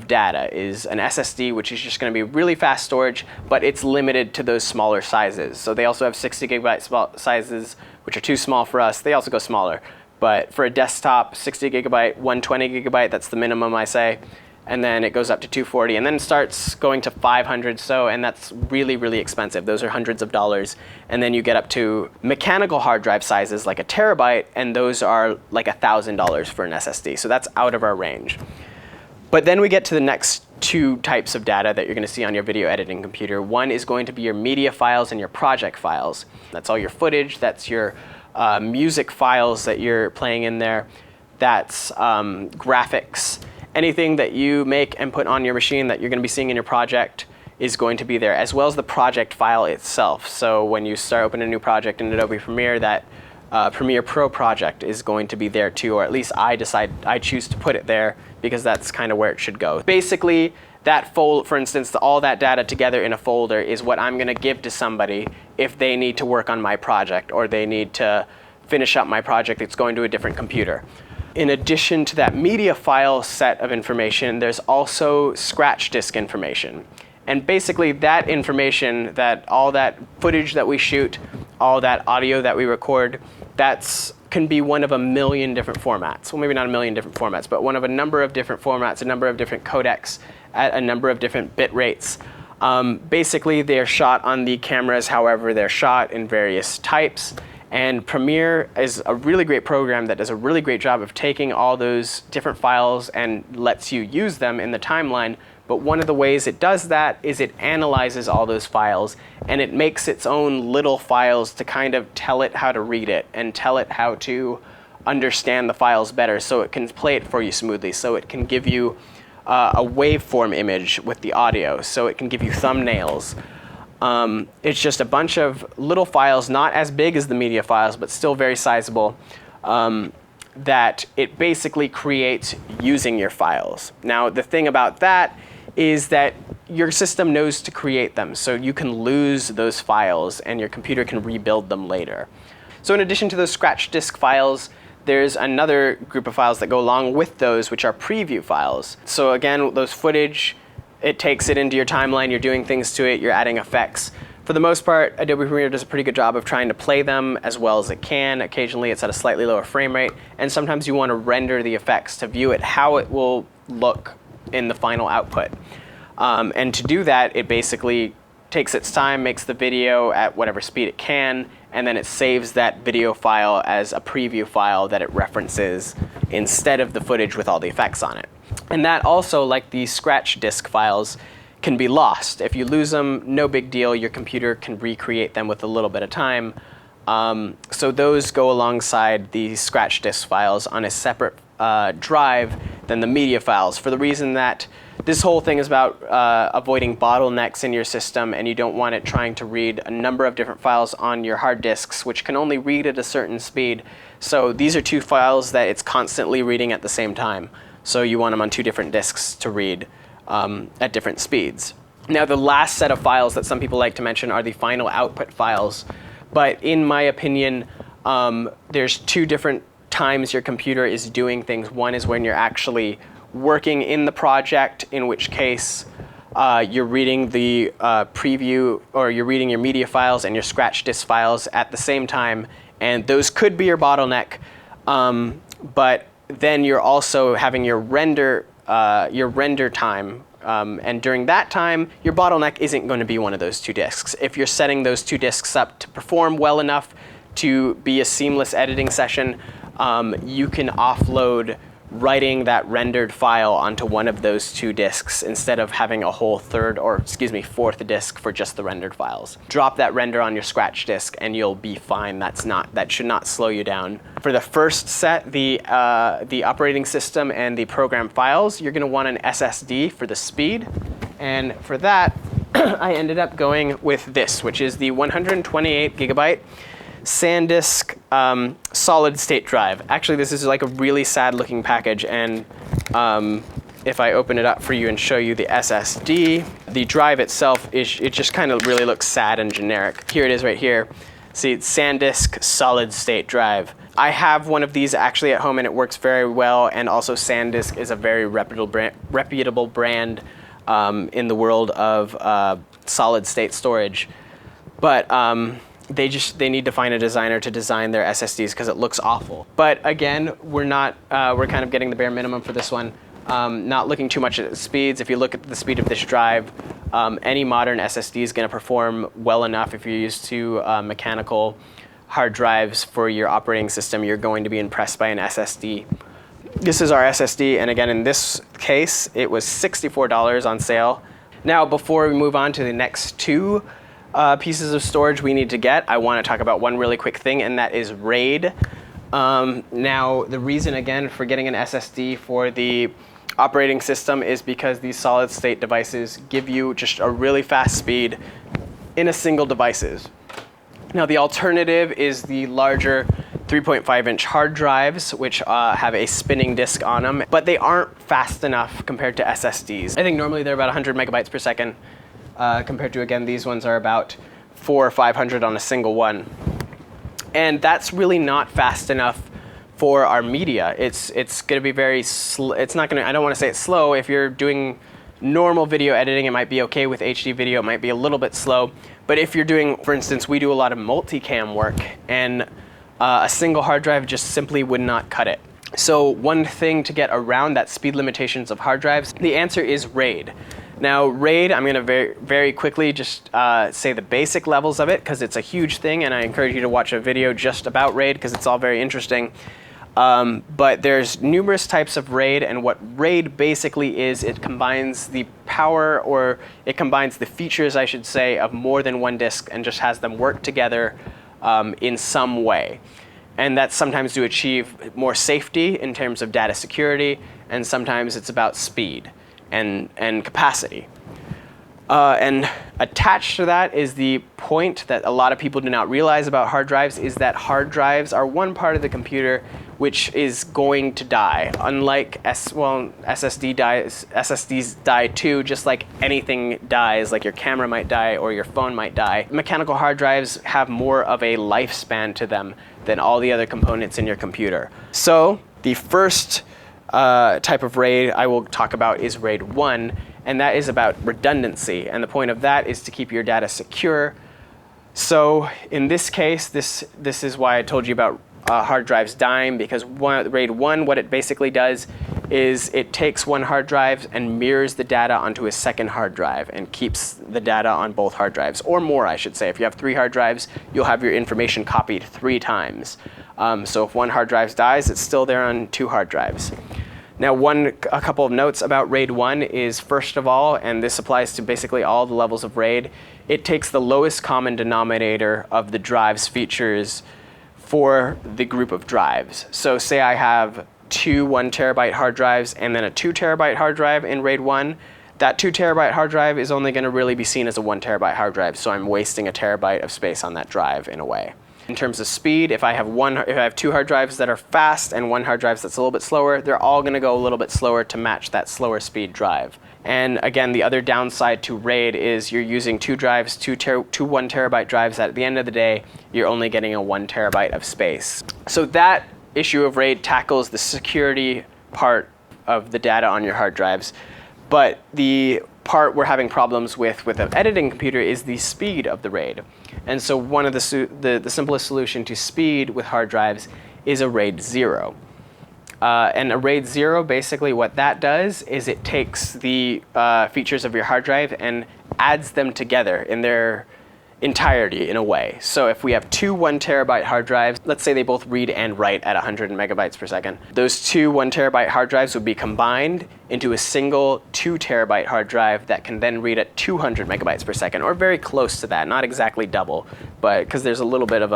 S1: data, is an SSD, which is just going to be really fast storage, but it's limited to those smaller sizes. So they also have 60 gigabyte sizes, which are too small for us. They also go smaller. But for a desktop, 60 gigabyte, 120 gigabyte, that's the minimum, I say. And then it goes up to 240, and then it starts going to 500 so, and that's really, really expensive. Those are hundreds of dollars. And then you get up to mechanical hard drive sizes like a terabyte, and those are like $1,000 for an SSD. So that's out of our range. But then we get to the next two types of data that you're going to see on your video editing computer. One is going to be your media files and your project files. That's all your footage, that's your music files that you're playing in there, that's graphics. Anything that you make and put on your machine that you're going to be seeing in your project is going to be there, as well as the project file itself. So when you start opening a new project in Adobe Premiere, that Premiere Pro project is going to be there too, or at least I choose to put it there because that's kind of where it should go. Basically, that folder, for instance, all that data together in a folder is what I'm going to give to somebody if they need to work on my project or they need to finish up my project that's going to a different computer. In addition to that media file set of information, there's also scratch disk information. And basically that information, all that footage that we shoot, all that audio that we record, can be one of a million different formats. Well, maybe not a million different formats, but one of a number of different formats, a number of different codecs at a number of different bit rates. Basically, they're shot on the cameras however they're shot in various types. And Premiere is a really great program that does a really great job of taking all those different files and lets you use them in the timeline. But one of the ways it does that is it analyzes all those files and it makes its own little files to kind of tell it how to read it and tell it how to understand the files better so it can play it for you smoothly, so it can give you a waveform image with the audio, so it can give you thumbnails. It's just a bunch of little files, not as big as the media files, but still very sizable, that it basically creates using your files. Now, the thing about that is that your system knows to create them, so you can lose those files and your computer can rebuild them later. So in addition to those scratch disk files, there's another group of files that go along with those, which are preview files. So again, those footage, it takes it into your timeline, you're doing things to it, you're adding effects. For the most part, Adobe Premiere does a pretty good job of trying to play them as well as it can. Occasionally it's at a slightly lower frame rate, and sometimes you want to render the effects to view it how it will look in the final output. And to do that, it basically takes its time, makes the video at whatever speed it can, and then it saves that video file as a preview file that it references instead of the footage with all the effects on it. And that also, like the scratch disk files, can be lost. If you lose them, no big deal. Your computer can recreate them with a little bit of time. So those go alongside the scratch disk files on a separate drive than the media files, for the reason that this whole thing is about avoiding bottlenecks in your system, and you don't want it trying to read a number of different files on your hard disks, which can only read at a certain speed. So these are two files that it's constantly reading at the same time. So you want them on two different disks to read at different speeds. Now, the last set of files that some people like to mention are the final output files. But in my opinion, there's two different times your computer is doing things. One is when you're actually working in the project, in which case you're reading the preview, or you're reading your media files and your scratch disk files at the same time, and those could be your bottleneck. But then you're also having your render time, and during that time, your bottleneck isn't going to be one of those two disks. If you're setting those two disks up to perform well enough to be a seamless editing session, you can offload writing that rendered file onto one of those two disks instead of having a whole fourth disk for just the rendered files. Drop that render on your scratch disk and you'll be fine. That should not slow you down. For the first set, the operating system and the program files, you're going to want an SSD for the speed. And for that, I ended up going with this, which is the 128 gigabyte Sandisk solid state drive. Actually, this is like a really sad looking package, and if I open it up for you and show you the SSD, the drive itself, it just kind of really looks sad and generic. Here it is right here. See, it's Sandisk solid state drive. I have one of these actually at home and it works very well, and also Sandisk is a very reputable brand in the world of solid state storage. But they need to find a designer to design their SSDs because it looks awful. But again, we're kind of getting the bare minimum for this one. Not looking too much at the speeds. If you look at the speed of this drive, any modern SSD is going to perform well enough. If you're used to mechanical hard drives for your operating system, you're going to be impressed by an SSD. This is our SSD, and again, in this case, it was $64 on sale. Now, before we move on to the next two pieces of storage we need to get, I want to talk about one really quick thing, and that is RAID. Now, the reason, again, for getting an SSD for the operating system is because these solid state devices give you just a really fast speed in a single devices. Now, the alternative is the larger 3.5-inch hard drives, which have a spinning disk on them, but they aren't fast enough compared to SSDs. I think normally they're about 100 megabytes per second. Compared to, again, these ones are about 400 or 500 on a single one. And that's really not fast enough for our media. It's going to be very slow. It's not going to, I don't want to say it's slow. If you're doing normal video editing, it might be okay. With HD video, it might be a little bit slow. But if you're doing, for instance, we do a lot of multicam work, and a single hard drive just simply would not cut it. So one thing to get around that speed limitations of hard drives, the answer is RAID. Now, RAID, I'm going to very quickly just say the basic levels of it, because it's a huge thing, and I encourage you to watch a video just about RAID, because it's all very interesting. But there's numerous types of RAID, and what RAID basically is, it combines the power, or it combines the features, I should say, of more than one disk and just has them work together in some way. And that's sometimes to achieve more safety in terms of data security, and sometimes it's about speed and capacity. And attached to that is the point that a lot of people do not realize about hard drives, is that hard drives are one part of the computer which is going to die. Unlike SSDs die too, just like anything dies, like your camera might die or your phone might die. Mechanical hard drives have more of a lifespan to them than all the other components in your computer. So the first type of RAID I will talk about is RAID 1, and that is about redundancy. And the point of that is to keep your data secure. So in this case, this is why I told you about hard drives dying, because RAID 1, what it basically does is it takes one hard drive and mirrors the data onto a second hard drive and keeps the data on both hard drives, or more, I should say. If you have 3 hard drives, you'll have your information copied 3 times. So if one hard drive dies, it's still there on 2 hard drives. Now, a couple of notes about RAID 1 is, first of all, and this applies to basically all the levels of RAID, it takes the lowest common denominator of the drive's features for the group of drives. So say I have two 1 terabyte hard drives and then a 2 terabyte hard drive in RAID 1, that 2 terabyte hard drive is only going to really be seen as a 1 terabyte hard drive, so I'm wasting a terabyte of space on that drive in a way. In terms of speed, if I have two hard drives that are fast and one hard drive that's a little bit slower, they're all going to go a little bit slower to match that slower speed drive. And again, the other downside to RAID is you're using two drives, two 1 terabyte drives, that at the end of the day, you're only getting a 1 terabyte of space. So that issue of RAID tackles the security part of the data on your hard drives. But the part we're having problems with an editing computer is the speed of the RAID. And so one of the simplest solution to speed with hard drives is a RAID 0. And a RAID 0, basically what that does is it takes the features of your hard drive and adds them together in their entirety in a way. So if we have two 1 terabyte hard drives, let's say they both read and write at 100 megabytes per second, those two 1 terabyte hard drives would be combined into a single 2 terabyte hard drive that can then read at 200 megabytes per second, or very close to that, not exactly double, but because there's a little bit of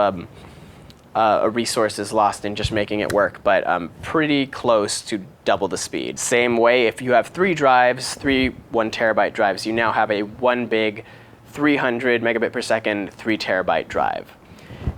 S1: a resources lost in just making it work, but pretty close to double the speed. Same way, if you have three drives, three 1 terabyte drives, you now have a one big 300 megabit per second, 3 terabyte drive.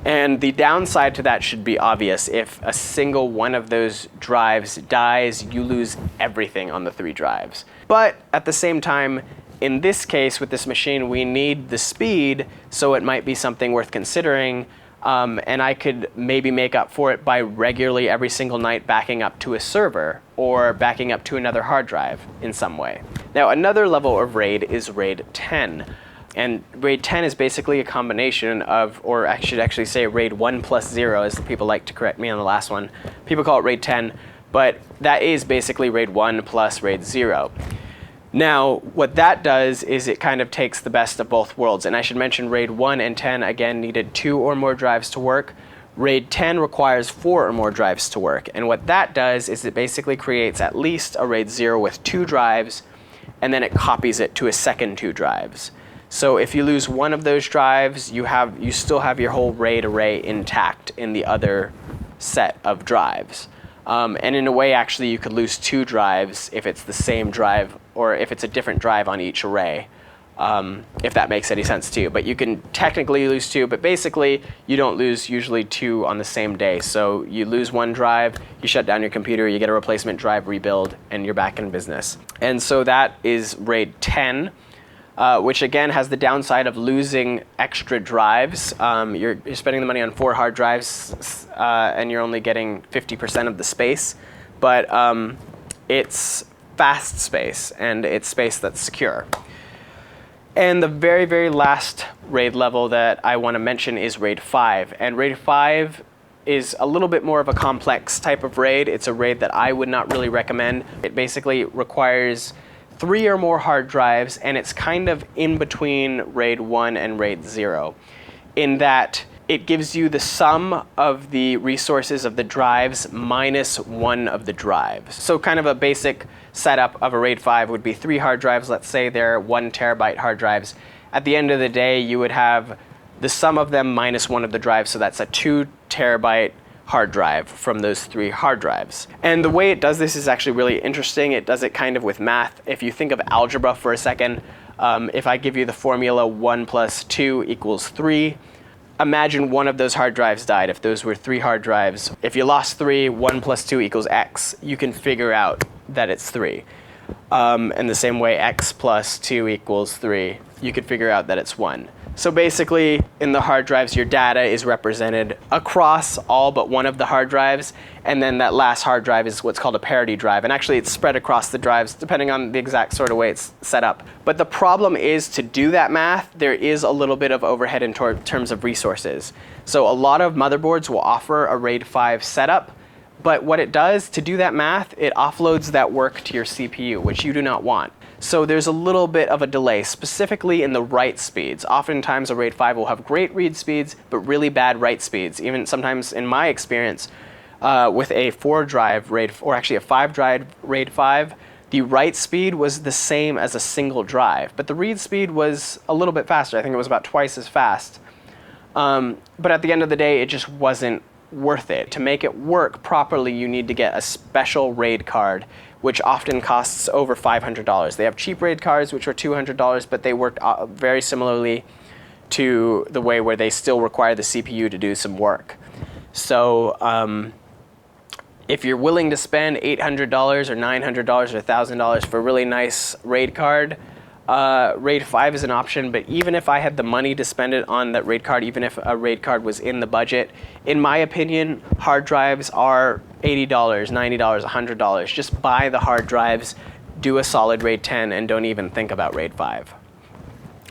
S1: And the downside to that should be obvious. If a single one of those drives dies, you lose everything on the 3 drives. But at the same time, in this case, with this machine, we need the speed, so it might be something worth considering. And I could maybe make up for it by regularly every single night backing up to a server or backing up to another hard drive in some way. Now, another level of RAID is RAID 10. And RAID 10 is basically a combination of, or I should actually say RAID 1 plus 0, as people like to correct me on the last one. People call it RAID 10, but that is basically RAID 1 plus RAID 0. Now, what that does is it kind of takes the best of both worlds. And I should mention RAID 1 and 10, again, needed 2 or more drives to work. RAID 10 requires 4 or more drives to work. And what that does is it basically creates at least a RAID 0 with 2 drives, and then it copies it to a second 2 drives. So if you lose one of those drives, you still have your whole RAID array intact in the other set of drives. And in a way, actually, you could lose 2 drives if it's the same drive, or if it's a different drive on each array, if that makes any sense to you. But you can technically lose 2, but basically, you don't lose usually 2 on the same day. So you lose one drive, you shut down your computer, you get a replacement drive rebuild, and you're back in business. And so that is RAID 10. Which again has the downside of losing extra drives. You're spending the money on 4 hard drives and you're only getting 50% of the space, but it's fast space and it's space that's secure. And the very, very last RAID level that I want to mention is RAID 5. And RAID 5 is a little bit more of a complex type of RAID. It's a RAID that I would not really recommend. It basically requires 3 or more hard drives, and it's kind of in between RAID 1 and RAID 0, in that it gives you the sum of the resources of the drives minus one of the drives. So kind of a basic setup of a RAID 5 would be 3 hard drives. Let's say they're 1 terabyte hard drives. At the end of the day, you would have the sum of them minus one of the drives, so that's a 2 terabyte hard drive from those 3 hard drives. And the way it does this is actually really interesting. It does it kind of with math. If you think of algebra for a second, if I give you the formula 1 plus 2 equals 3, imagine one of those hard drives died. If those were 3 hard drives, if you lost 3, 1 plus 2 equals x, you can figure out that it's 3. And the same way x plus 2 equals 3, you could figure out that it's 1. So basically, in the hard drives, your data is represented across all but one of the hard drives, and then that last hard drive is what's called a parity drive. And actually, it's spread across the drives, depending on the exact sort of way it's set up. But the problem is, to do that math, there is a little bit of overhead in terms of resources. So a lot of motherboards will offer a RAID 5 setup, but what it does, to do that math, it offloads that work to your CPU, which you do not want. So there's a little bit of a delay, specifically in the write speeds. Oftentimes a RAID 5 will have great read speeds, but really bad write speeds. Even sometimes, in my experience, with a 4-drive RAID, or actually a 5-drive RAID 5, the write speed was the same as a single drive, but the read speed was a little bit faster. I think it was about twice as fast. But at the end of the day, it just wasn't worth it. To make it work properly, you need to get a special RAID card, which often costs over $500. They have cheap RAID cards, which are $200, but they work very similarly to the way where they still require the CPU to do some work. So if you're willing to spend $800 or $900 or $1,000 for a really nice RAID card, RAID 5 is an option. But even if I had the money to spend it on that RAID card, even if a RAID card was in the budget, in my opinion, hard drives are $80, $90, $100. Just buy the hard drives, do a solid RAID 10, and don't even think about RAID 5.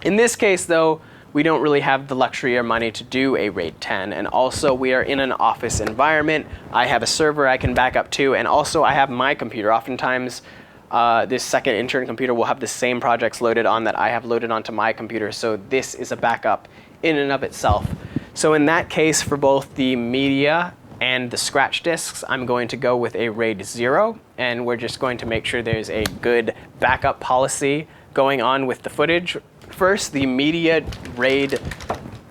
S1: In this case, though, we don't really have the luxury or money to do a RAID 10, and also we are in an office environment. I have a server I can back up to, and also I have my computer. Oftentimes, this second intern computer will have the same projects loaded on that I have loaded onto my computer, so this is a backup in and of itself. So in that case, for both the media and the scratch disks, I'm going to go with a RAID 0, and we're just going to make sure there's a good backup policy going on with the footage. First, the media RAID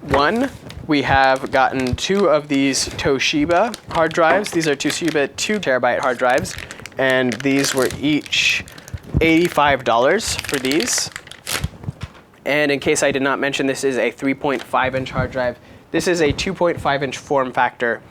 S1: 1. We have gotten 2 of these Toshiba hard drives. These are Toshiba 2 terabyte hard drives, and these were each $85 for these. And in case I did not mention, this is a 3.5-inch hard drive. This is a 2.5-inch form factor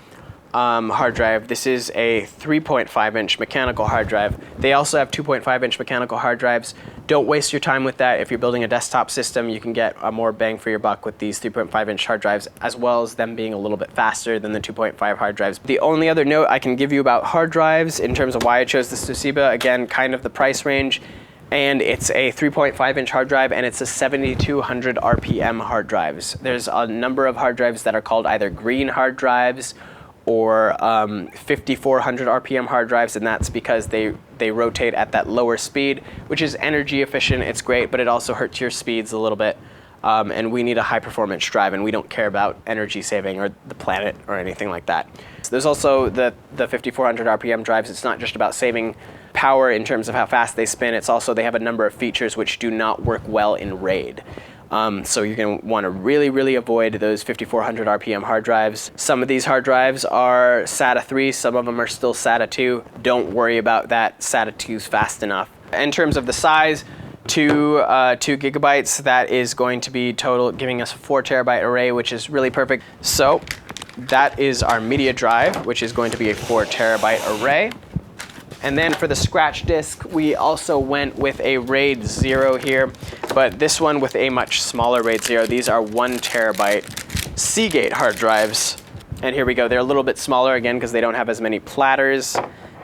S1: hard drive. This is a 3.5-inch mechanical hard drive. They also have 2.5-inch mechanical hard drives. Don't waste your time with that. If you're building a desktop system, you can get a more bang for your buck with these 3.5-inch hard drives, as well as them being a little bit faster than the 2.5 hard drives. The only other note I can give you about hard drives in terms of why I chose this Toshiba, again, kind of the price range, and it's a 3.5-inch hard drive, and it's a 7200 RPM hard drives. There's a number of hard drives that are called either green hard drives or 5400 RPM hard drives, and that's because they rotate at that lower speed, which is energy efficient. It's great, but it also hurts your speeds a little bit. And we need a high performance drive, and we don't care about energy saving or the planet or anything like that. So there's also the 5400 RPM drives. It's not just about saving power in terms of how fast they spin. It's also they have a number of features which do not work well in RAID. So you're going to want to really, really avoid those 5400 RPM hard drives. Some of these hard drives are Sata 3, some of them are still Sata 2. Don't worry about that, Sata 2 is fast enough. In terms of the size, 2 gigabytes, that is going to be total, giving us a 4 terabyte array, which is really perfect. So that is our media drive, which is going to be a 4 terabyte array. And then for the scratch disk, we also went with a RAID 0 here, but this one with a much smaller RAID 0. These are 1 terabyte Seagate hard drives. And here we go. They're a little bit smaller again because they don't have as many platters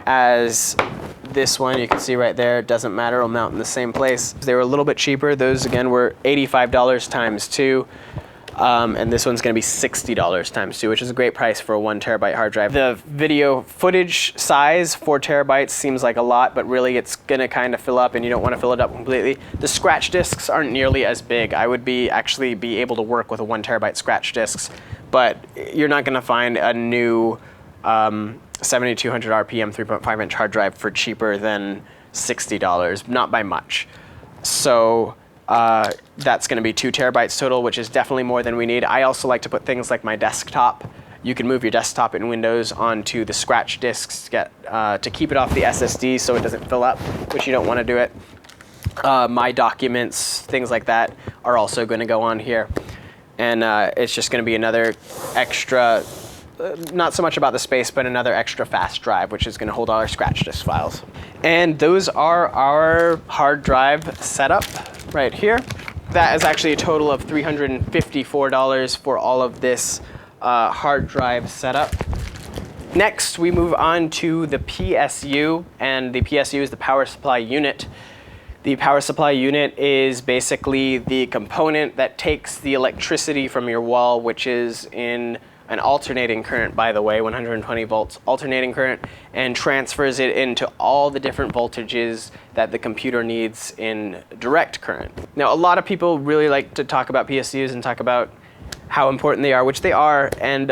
S1: as this one. You can see right there, it doesn't matter, it'll mount in the same place. They were a little bit cheaper. Those again were $85 times 2. And this one's going to be $60 times 2, which is a great price for a 1 terabyte hard drive. The video footage size, 4 terabytes, seems like a lot, but really it's going to kind of fill up, and you don't want to fill it up completely. The scratch disks aren't nearly as big. I would actually be able to work with a 1 terabyte scratch disks, but you're not going to find a new 7200 RPM 3.5-inch hard drive for cheaper than $60, not by much. So that's going to be 2 terabytes total, which is definitely more than we need. I also like to put things like my desktop. You can move your desktop in Windows onto the scratch disks to keep it off the SSD so it doesn't fill up, which you don't want to do it. My documents, things like that, are also going to go on here. And it's just going to be another extra, not so much about the space, but another extra fast drive, which is going to hold all our scratch disk files. And those are our hard drive setup right here. That is actually a total of $354 for all of this hard drive setup. Next, we move on to the PSU, and the PSU is the power supply unit. The power supply unit is basically the component that takes the electricity from your wall, which is in an alternating current, by the way, 120 volts alternating current, and transfers it into all the different voltages that the computer needs in direct current. Now, a lot of people really like to talk about PSUs and talk about how important they are, which they are, and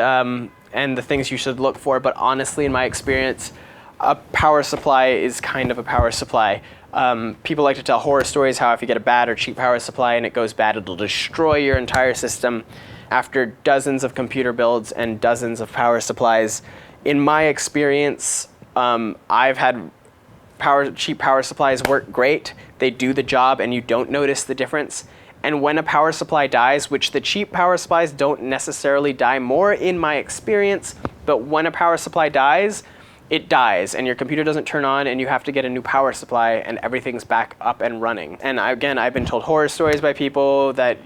S1: the things you should look for, but honestly, in my experience, a power supply is kind of a power supply. People like to tell horror stories how if you get a bad or cheap power supply and it goes bad, it'll destroy your entire system. After dozens of computer builds and dozens of power supplies, in my experience, I've had cheap power supplies work great. They do the job and you don't notice the difference. And when a power supply dies, which the cheap power supplies don't necessarily die more in my experience, but when a power supply dies, it dies and your computer doesn't turn on and you have to get a new power supply and everything's back up and running. And again, I've been told horror stories by people that,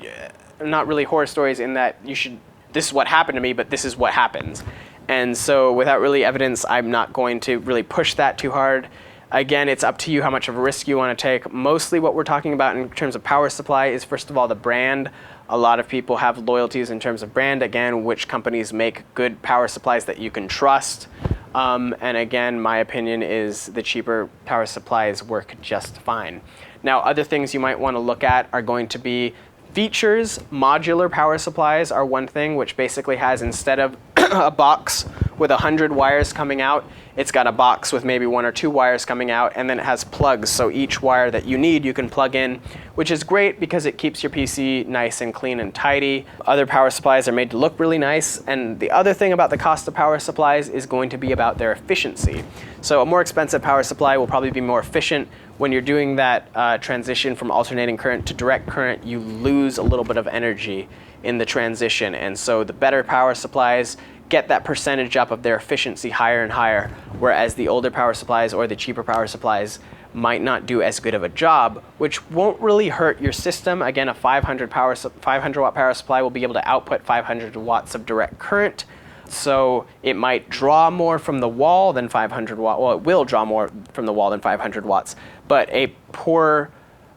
S1: not really horror stories in that this is what happened to me, but this is what happens. And so without really evidence, I'm not going to really push that too hard. Again, it's up to you how much of a risk you want to take. Mostly what we're talking about in terms of power supply is, first of all, the brand. A lot of people have loyalties in terms of brand. Again, which companies make good power supplies that you can trust. And again, my opinion is the cheaper power supplies work just fine. Now, other things you might want to look at are going to be features. Modular power supplies are one thing, which basically has, instead of a box with 100 wires coming out, it's got a box with maybe 1 or 2 wires coming out, and then it has plugs, so each wire that you need you can plug in, which is great because it keeps your PC nice and clean and tidy. Other power supplies are made to look really nice, and the other thing about the cost of power supplies is going to be about their efficiency. So a more expensive power supply will probably be more efficient. When you're doing that transition from alternating current to direct current, you lose a little bit of energy in the transition, and so the better power supplies get that percentage up of their efficiency higher and higher, whereas the older power supplies or the cheaper power supplies might not do as good of a job, which won't really hurt your system. Again, a 500 watt power supply will be able to output 500 watts of direct current, so it might draw more from the wall than 500 watts. Well, it will draw more from the wall than 500 watts, but a poor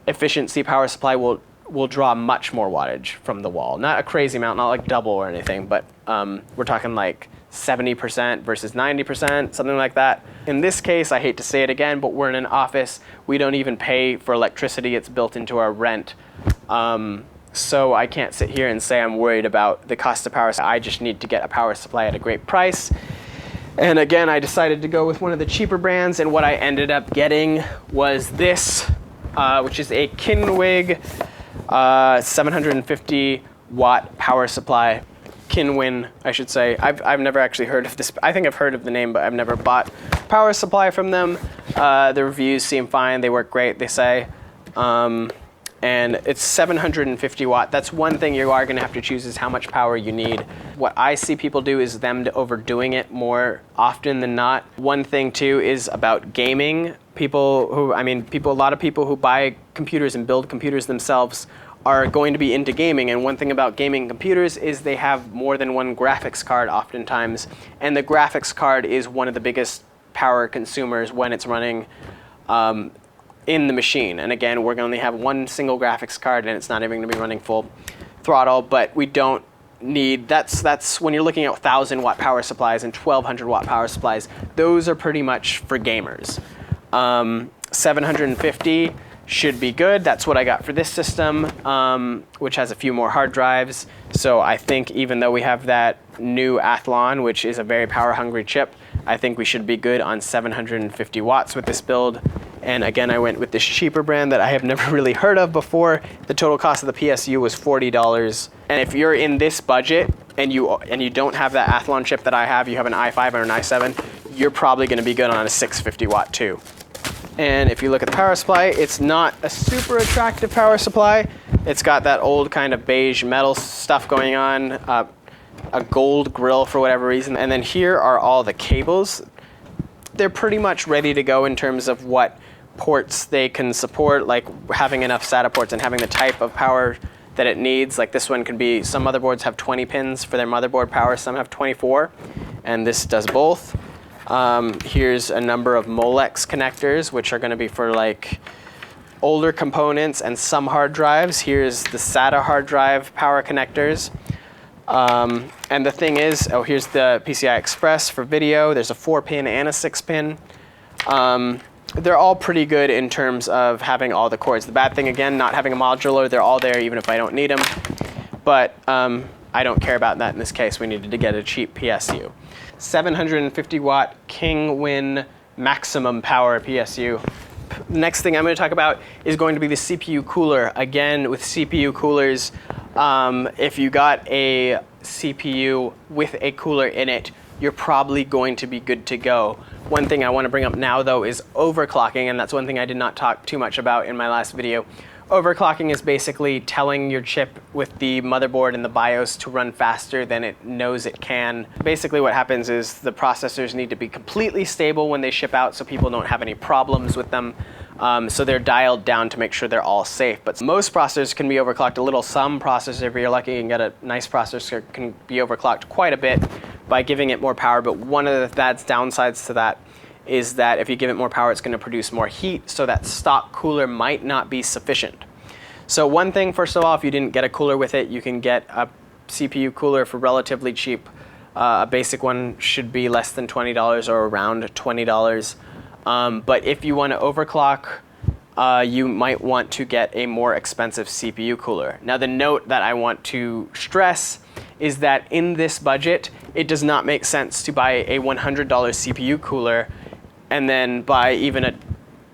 S1: efficiency power supply will draw much more wattage from the wall. Not a crazy amount, not like double or anything, but we're talking like 70% versus 90%, something like that. In this case, I hate to say it again, but we're in an office. We don't even pay for electricity. It's built into our rent. So I can't sit here and say I'm worried about the cost of power. I just need to get a power supply at a great price. And again, I decided to go with one of the cheaper brands, and what I ended up getting was this, which is a KingWin 750 watt power supply. KingWin, I should say. I've never actually heard of this. I think I've heard of the name, but I've never bought power supply from them. The reviews seem fine. They work great, they say. And it's 750 watt. That's one thing you are going to have to choose, is how much power you need. What I see people do is them overdoing it more often than not. One thing too is about gaming. A lot of people who buy computers and build computers themselves are going to be into gaming, and one thing about gaming computers is they have more than one graphics card oftentimes, and the graphics card is one of the biggest power consumers when it's running in the machine. And again, we're going to only have one single graphics card, and it's not even going to be running full throttle, but we don't need, that's when you're looking at 1,000 watt power supplies and 1,200 watt power supplies, those are pretty much for gamers. 750 should be good. That's what I got for this system, which has a few more hard drives. So I think even though we have that new Athlon, which is a very power hungry chip, I think we should be good on 750 watts with this build. And again, I went with this cheaper brand that I have never really heard of before. The total cost of the PSU was $40. And if you're in this budget and you don't have that Athlon chip that I have, you have an i5 or an i7, you're probably going to be good on a 650 watt too. And if you look at the power supply, it's not a super attractive power supply. It's got that old kind of beige metal stuff going on, a gold grill for whatever reason. And then here are all the cables. They're pretty much ready to go in terms of what ports they can support, like having enough SATA ports and having the type of power that it needs. Like this one could be, some motherboards have 20 pins for their motherboard power, some have 24, and this does both. Here's a number of Molex connectors, which are going to be for like older components and some hard drives. Here's the SATA hard drive power connectors. And the thing is, here's the PCI Express for video. There's a 4-pin and a 6-pin. They're all pretty good in terms of having all the cords. The bad thing, again, not having a modular, they're all there even if I don't need them. But I don't care about that in this case. We needed to get a cheap PSU. 750 watt KingWin Maximum Power PSU. Next thing I'm going to talk about is going to be the CPU cooler. Again, with CPU coolers, if you got a CPU with a cooler in it, you're probably going to be good to go. One thing I want to bring up now though is overclocking, and that's one thing I did not talk too much about in my last video. Overclocking is basically telling your chip with the motherboard and the BIOS to run faster than it knows it can. Basically what happens is the processors need to be completely stable when they ship out so people don't have any problems with them. So they're dialed down to make sure they're all safe. But most processors can be overclocked a little. Some processors, if you're lucky and get a nice processor, can be overclocked quite a bit by giving it more power. But one of the bad downsides to that is that if you give it more power, it's going to produce more heat, so that stock cooler might not be sufficient. So one thing, first of all, if you didn't get a cooler with it, you can get a CPU cooler for relatively cheap. A basic one should be less than $20 or around $20. But if you want to overclock, you might want to get a more expensive CPU cooler. Now the note that I want to stress is that in this budget, it does not make sense to buy a $100 CPU cooler and then buy even a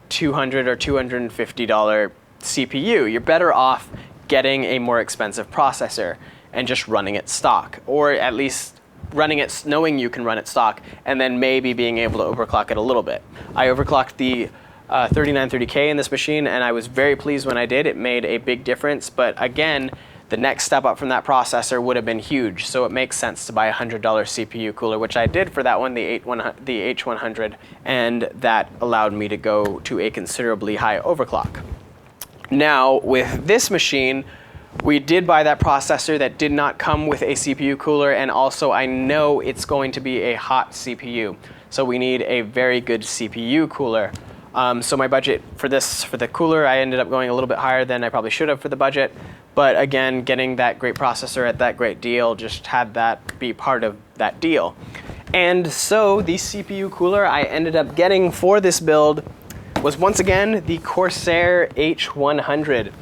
S1: $200 or $250 CPU. You're better off getting a more expensive processor and just running it stock, or at least running it knowing you can run it stock, and then maybe being able to overclock it a little bit. I overclocked the 3930K in this machine, and I was very pleased when I did. It made a big difference, but again, the next step up from that processor would have been huge, so it makes sense to buy a $100 CPU cooler, which I did for that one, the H100, and that allowed me to go to a considerably high overclock. Now, with this machine, we did buy that processor that did not come with a CPU cooler, and also I know it's going to be a hot CPU, so we need a very good CPU cooler. So my budget for the cooler, I ended up going a little bit higher than I probably should have for the budget. But again, getting that great processor at that great deal just had that be part of that deal. And so the CPU cooler I ended up getting for this build was once again the Corsair H100.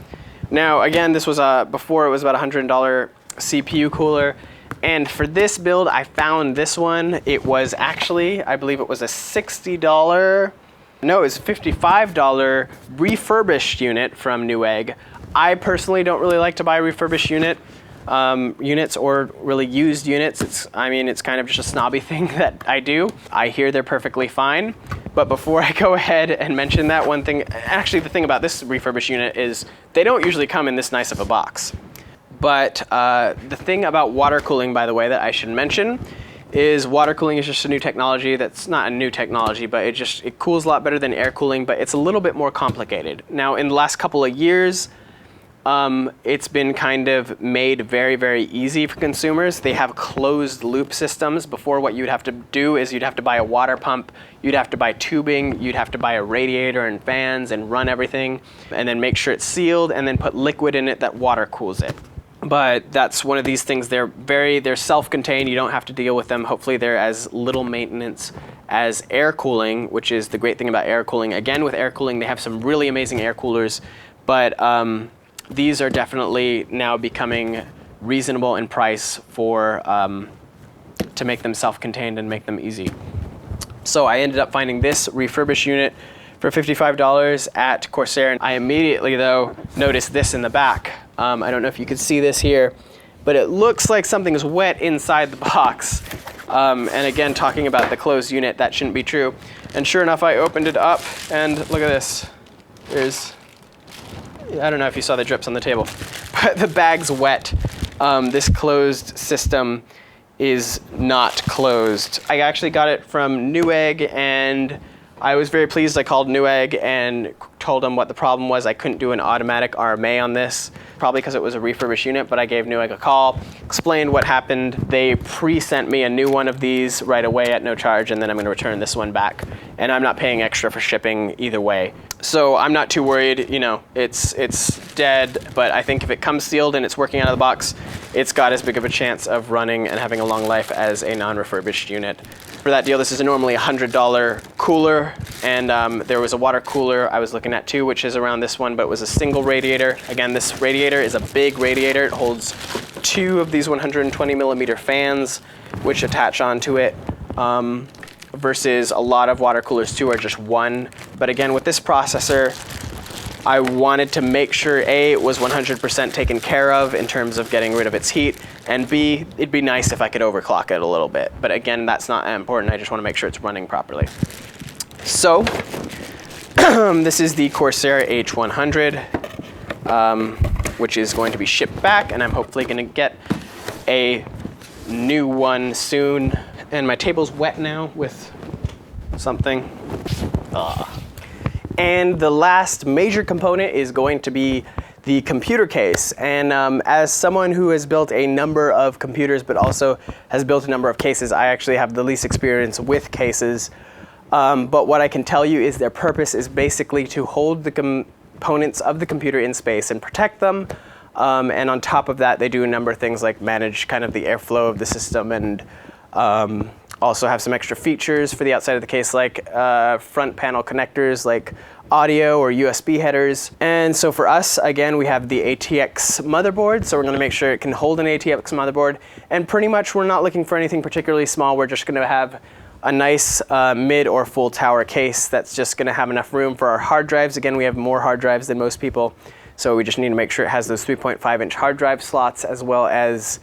S1: Now again, this was before it was about a $100 CPU cooler. And for this build, I found this one. It was actually, I believe it was a $60, no, it was a $55 refurbished unit from Newegg. I personally don't really like to buy refurbished units or really used units. It's kind of just a snobby thing that I do. I hear they're perfectly fine. But before I go ahead and mention that, one thing, actually the thing about this refurbished unit is they don't usually come in this nice of a box. But the thing about water cooling, by the way, that I should mention is water cooling is just a new technology. That's not a new technology, but it cools a lot better than air cooling, but it's a little bit more complicated. Now, in the last couple of years, it's been kind of made very, very easy for consumers. They have closed loop systems. Before, what you'd have to do is you'd have to buy a water pump, you'd have to buy tubing, you'd have to buy a radiator and fans and run everything, and then make sure it's sealed, and then put liquid in it that water cools it. But that's one of these things, they're self-contained, you don't have to deal with them. Hopefully they're as little maintenance as air cooling, which is the great thing about air cooling. Again, with air cooling, they have some really amazing air coolers, but these are definitely now becoming reasonable in price to make them self-contained and make them easy. So I ended up finding this refurbished unit for $55 at Corsair. I immediately, though, noticed this in the back. I don't know if you can see this here, but it looks like something is wet inside the box. And again, talking about the closed unit, that shouldn't be true. And sure enough, I opened it up, and look at this. I don't know if you saw the drips on the table, but the bag's wet. This closed system is not closed. I actually got it from Newegg, and I was very pleased. I called Newegg and told them what the problem was. I couldn't do an automatic RMA on this, probably because it was a refurbished unit, but I gave Newegg a call, explained what happened. They pre-sent me a new one of these right away at no charge, and then I'm going to return this one back. And I'm not paying extra for shipping either way. So I'm not too worried, it's dead, but I think if it comes sealed and it's working out of the box, it's got as big of a chance of running and having a long life as a non-refurbished unit. For that deal, this is normally a $100 cooler, and there was a water cooler I was looking at too, which is around this one, but it was a single radiator. Again, this radiator is a big radiator. It holds 2 of these 120 millimeter fans, which attach onto it, versus a lot of water coolers too are just 1. But again, with this processor, I wanted to make sure A, it was 100% taken care of in terms of getting rid of its heat, and B, it'd be nice if I could overclock it a little bit. But again, that's not important. I just want to make sure it's running properly. So this is the Corsair H100, which is going to be shipped back, and I'm hopefully going to get a new one soon. And my table's wet now with something. And the last major component is going to be the computer case. And as someone who has built a number of computers, but also has built a number of cases, I actually have the least experience with cases. But what I can tell you is their purpose is basically to hold the components of the computer in space and protect them. And on top of that, they do a number of things like manage kind of the airflow of the system, and also have some extra features for the outside of the case, like front panel connectors like audio or USB headers. And so for us, again, we have the ATX motherboard, so we're going to make sure it can hold an ATX motherboard. And pretty much we're not looking for anything particularly small. We're just going to have a nice mid or full tower case that's just going to have enough room for our hard drives. Again, we have more hard drives than most people, so we just need to make sure it has those 3.5-inch hard drive slots, as well as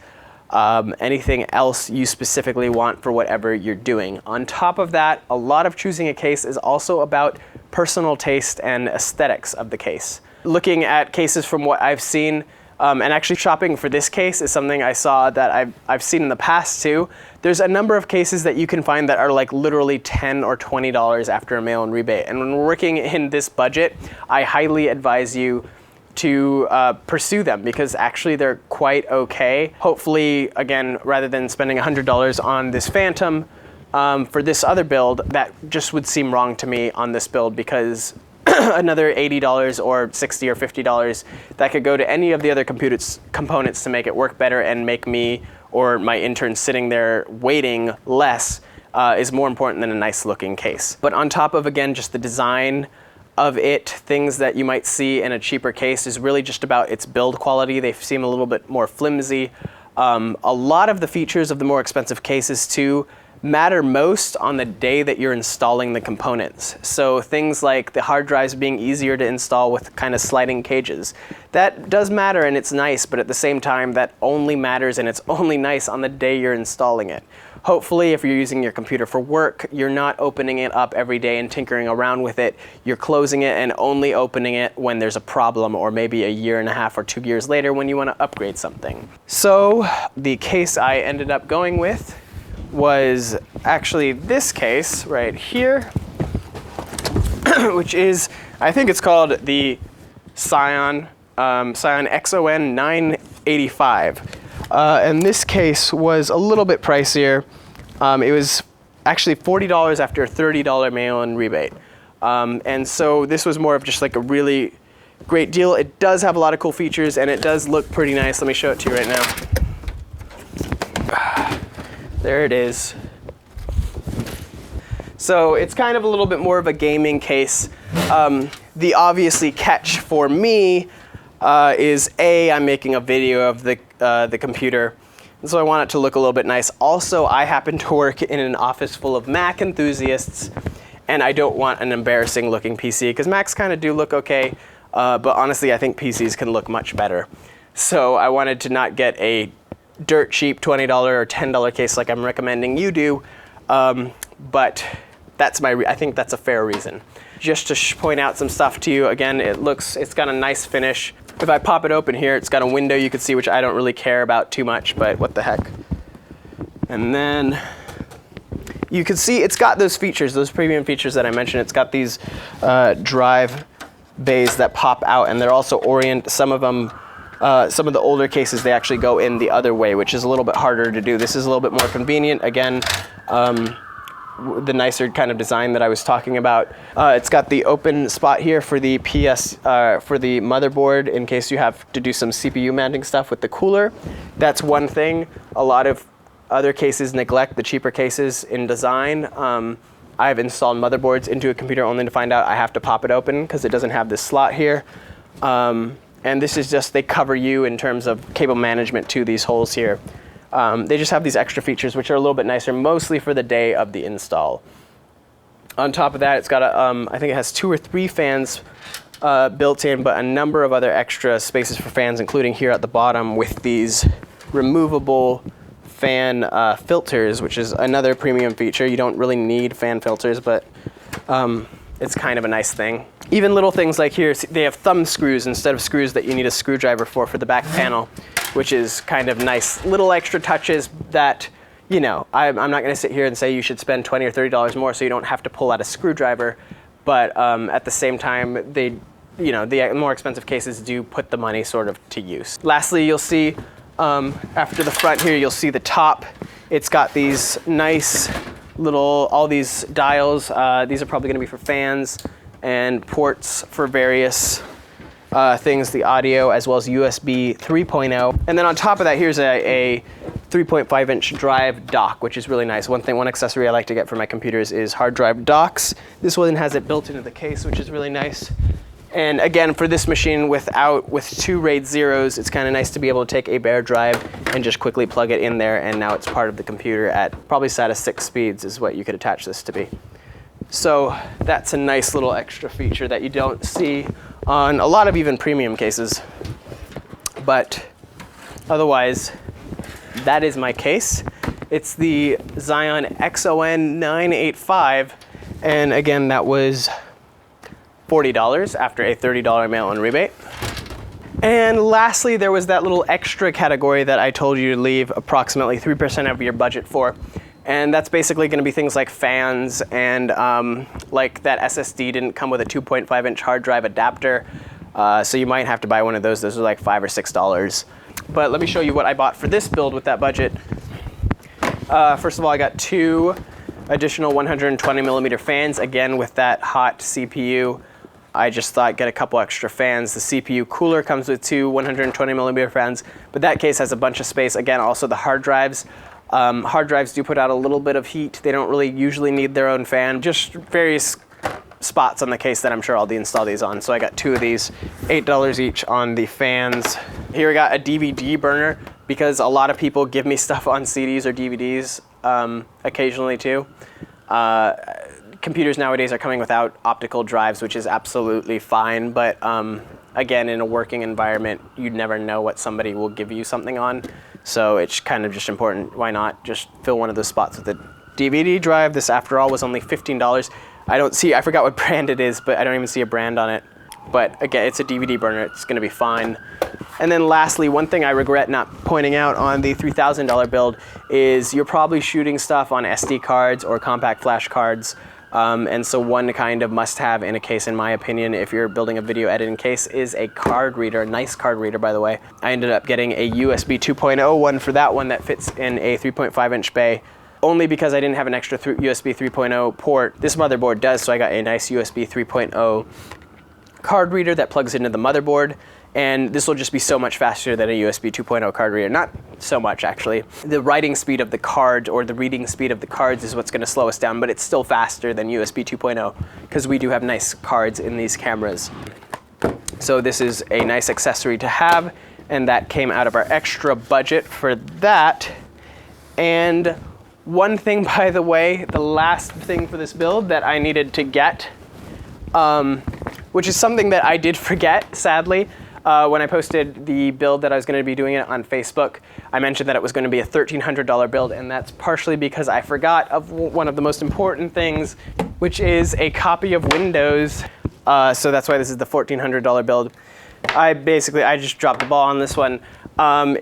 S1: anything else you specifically want for whatever you're doing. On top of that, a lot of choosing a case is also about personal taste and aesthetics of the case. Looking at cases from what I've seen, and actually shopping for this case is something I saw that I've seen in the past too. There's a number of cases that you can find that are like literally $10 or $20 after a mail-in rebate. And when we're working in this budget, I highly advise you to pursue them, because actually they're quite okay. Hopefully, again, rather than spending $100 on this Phantom for this other build, that just would seem wrong to me on this build, because another $80 or $60 or $50 that could go to any of the other components to make it work better and make me or my intern sitting there waiting less is more important than a nice looking case. But on top of, again, just the design of it, things that you might see in a cheaper case is really just about its build quality. They seem a little bit more flimsy. A lot of the features of the more expensive cases too matter most on the day that you're installing the components. So things like the hard drives being easier to install with kind of sliding cages. That does matter and it's nice, but at the same time that only matters and it's only nice on the day you're installing it. Hopefully, if you're using your computer for work, you're not opening it up every day and tinkering around with it. You're closing it and only opening it when there's a problem, or maybe a year and a half or 2 years later when you want to upgrade something. So the case I ended up going with was actually this case right here, which is, I think it's called the Xion XON-985. And this case was a little bit pricier. It was actually $40 after a $30 mail-in rebate. And so this was more of just like a really great deal. It does have a lot of cool features and it does look pretty nice. Let me show it to you right now. There it is. So it's kind of a little bit more of a gaming case. The obviously catch for me is I'm making a video of the computer, and so I want it to look a little bit nice. Also, I happen to work in an office full of Mac enthusiasts, and I don't want an embarrassing looking PC, because Macs kind of do look okay, but honestly I think PCs can look much better. So I wanted to not get a dirt cheap $20 or $10 case like I'm recommending you do, but that's I think that's a fair reason. Just to point out some stuff to you, again, it's got a nice finish. If I pop it open here, it's got a window you can see, which I don't really care about too much, but what the heck. And then you can see it's got those features, those premium features that I mentioned. It's got these drive bays that pop out, and they're also some of them, some of the older cases, they actually go in the other way, which is a little bit harder to do. This is a little bit more convenient. Again, the nicer kind of design that I was talking about. It's got the open spot here for the for the motherboard in case you have to do some CPU mounting stuff with the cooler. That's one thing a lot of other cases neglect, the cheaper cases in design. I've installed motherboards into a computer only to find out I have to pop it open because it doesn't have this slot here. And this is just, they cover you in terms of cable management to these holes here. They just have these extra features which are a little bit nicer, mostly for the day of the install. On top of that, it's got I think it has 2 or 3 fans built in, but a number of other extra spaces for fans, including here at the bottom with these removable fan filters, which is another premium feature. You don't really need fan filters, but it's kind of a nice thing. Even little things like here, they have thumb screws instead of screws that you need a screwdriver for the back panel, which is kind of nice. Little extra touches that, you know, I'm not going to sit here and say you should spend $20 or $30 more so you don't have to pull out a screwdriver, but at the same time, the more expensive cases do put the money sort of to use. Lastly, you'll see after the front here, you'll see the top. It's got these nice little, all these dials. These are probably going to be for fans and ports for various things, the audio, as well as USB 3.0. And then on top of that, here's a 3.5-inch drive dock, which is really nice. One accessory I like to get for my computers is hard drive docks. This one has it built into the case, which is really nice. And again, for this machine with 2 RAID 0s, it's kind of nice to be able to take a bare drive and just quickly plug it in there, and now it's part of the computer at probably SATA 6 speeds is what you could attach this to be. So that's a nice little extra feature that you don't see on a lot of even premium cases. But otherwise, that is my case. It's the Xion XON-985, and again, that was $40 after a $30 mail-in rebate. And lastly, there was that little extra category that I told you to leave approximately 3% of your budget for. And that's basically going to be things like fans and like that SSD didn't come with a 2.5-inch hard drive adapter. So you might have to buy one of those. Those are like $5 or $6. But let me show you what I bought for this build with that budget. First of all, I got 2 additional 120mm fans, again with that hot CPU. I just thought get a couple extra fans. The CPU cooler comes with 2 120mm fans, but that case has a bunch of space. Again, also the hard drives. Hard drives do put out a little bit of heat. They don't really usually need their own fan, just various spots on the case that I'm sure I'll deinstall these on. So I got 2 of these, $8 each on the fans. Here I got a DVD burner because a lot of people give me stuff on CDs or DVDs occasionally too. Computers nowadays are coming without optical drives, which is absolutely fine, but again, in a working environment, you'd never know what somebody will give you something on. So it's kind of just important. Why not just fill one of those spots with a DVD drive? This, after all, was only $15. I forgot what brand it is, but I don't even see a brand on it. But again, it's a DVD burner. It's going to be fine. And then lastly, one thing I regret not pointing out on the $3,000 build is you're probably shooting stuff on SD cards or compact flash cards. And so one kind of must-have in a case, in my opinion, if you're building a video editing case, is a card reader, a nice card reader, by the way. I ended up getting a USB 2.0 one for that one that fits in a 3.5-inch bay, only because I didn't have an extra USB 3.0 port. This motherboard does, so I got a nice USB 3.0 card reader that plugs into the motherboard. And this will just be so much faster than a USB 2.0 card reader. Not so much, actually. The writing speed of the card or the reading speed of the cards is what's going to slow us down, but it's still faster than USB 2.0 because we do have nice cards in these cameras. So this is a nice accessory to have, and that came out of our extra budget for that. And one thing, by the way, the last thing for this build that I needed to get, which is something that I did forget, sadly. When I posted the build that I was going to be doing it on Facebook, I mentioned that it was going to be a $1,300 build, and that's partially because I forgot of one of the most important things, which is a copy of Windows. So that's why this is the $1,400 build. I just dropped the ball on this one.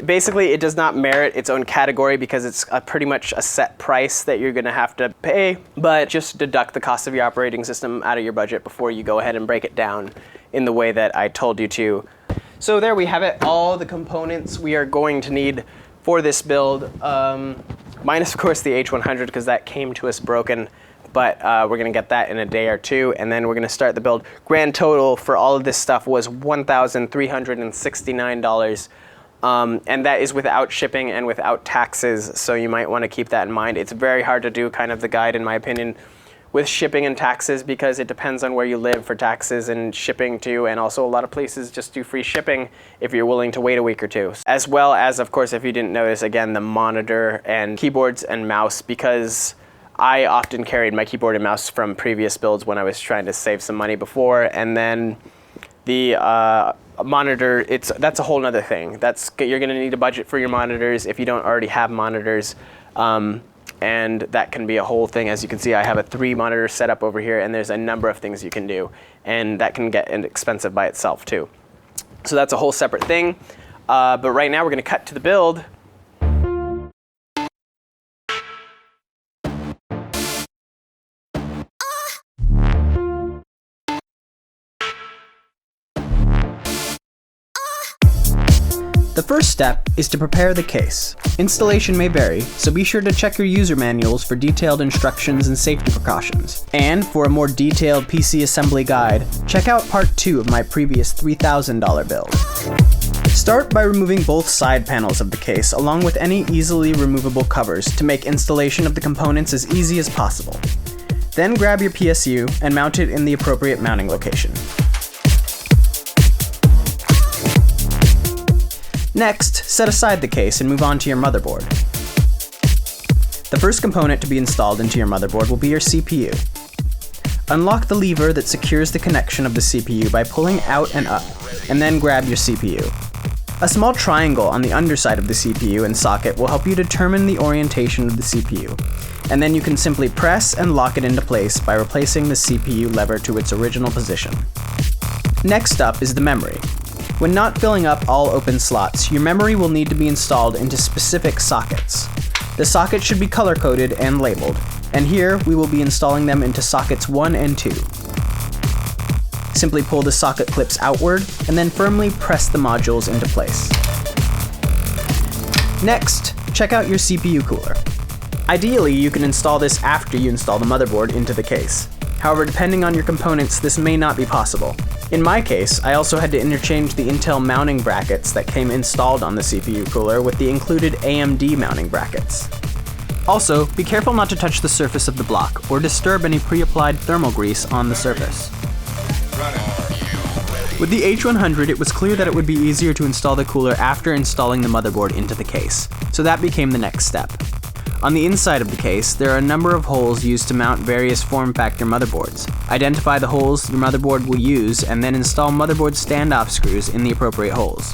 S1: Basically, it does not merit its own category because it's pretty much a set price that you're going to have to pay, but just deduct the cost of your operating system out of your budget before you go ahead and break it down in the way that I told you to. So there we have it, all the components we are going to need for this build, minus of course the H100 because that came to us broken, but we're going to get that in a day or two, and then we're going to start the build. Grand total for all of this stuff was $1,369, and that is without shipping and without taxes, so you might want to keep that in mind. It's very hard to do kind of the guide, in my opinion, with shipping and taxes because it depends on where you live for taxes and shipping too, and also a lot of places just do free shipping if you're willing to wait a week or two. As well as, of course, if you didn't notice, again, the monitor and keyboards and mouse, because I often carried my keyboard and mouse from previous builds when I was trying to save some money before, and then The monitor, that's a whole nother thing. You're going to need a budget for your monitors if you don't already have monitors. And that can be a whole thing. As you can see, I have a 3-monitor setup over here, and there's a number of things you can do. And that can get expensive by itself too. So that's a whole separate thing. But right now we're going to cut to the build. The first step is to prepare the case. Installation may vary, so be sure to check your user manuals for detailed instructions and safety precautions. And for a more detailed PC assembly guide, check out part 2 of my previous $3,000 build. Start by removing both side panels of the case along with any easily removable covers to make installation of the components as easy as possible. Then grab your PSU and mount it in the appropriate mounting location. Next, set aside the case and move on to your motherboard. The first component to be installed into your motherboard will be your CPU. Unlock the lever that secures the connection of the CPU by pulling out and up, and then grab your CPU. A small triangle on the underside of the CPU and socket will help you determine the orientation of the CPU, and then you can simply press and lock it into place by replacing the CPU lever to its original position. Next up is the memory. When not filling up all open slots, your memory will need to be installed into specific sockets. The sockets should be color-coded and labeled, and here we will be installing them into sockets 1 and 2. Simply pull the socket clips outward, and then firmly press the modules into place. Next, check out your CPU cooler. Ideally, you can install this after you install the motherboard into the case. However, depending on your components, this may not be possible. In my case, I also had to interchange the Intel mounting brackets that came installed on the CPU cooler with the included AMD mounting brackets. Also, be careful not to touch the surface of the block or disturb any pre-applied thermal grease on the surface. With the H100, it was clear that it would be easier to install the cooler after installing the motherboard into the case, so that became the next step. On the inside of the case, there are a number of holes used to mount various form factor motherboards. Identify the holes your motherboard will use and then install motherboard standoff screws in the appropriate holes.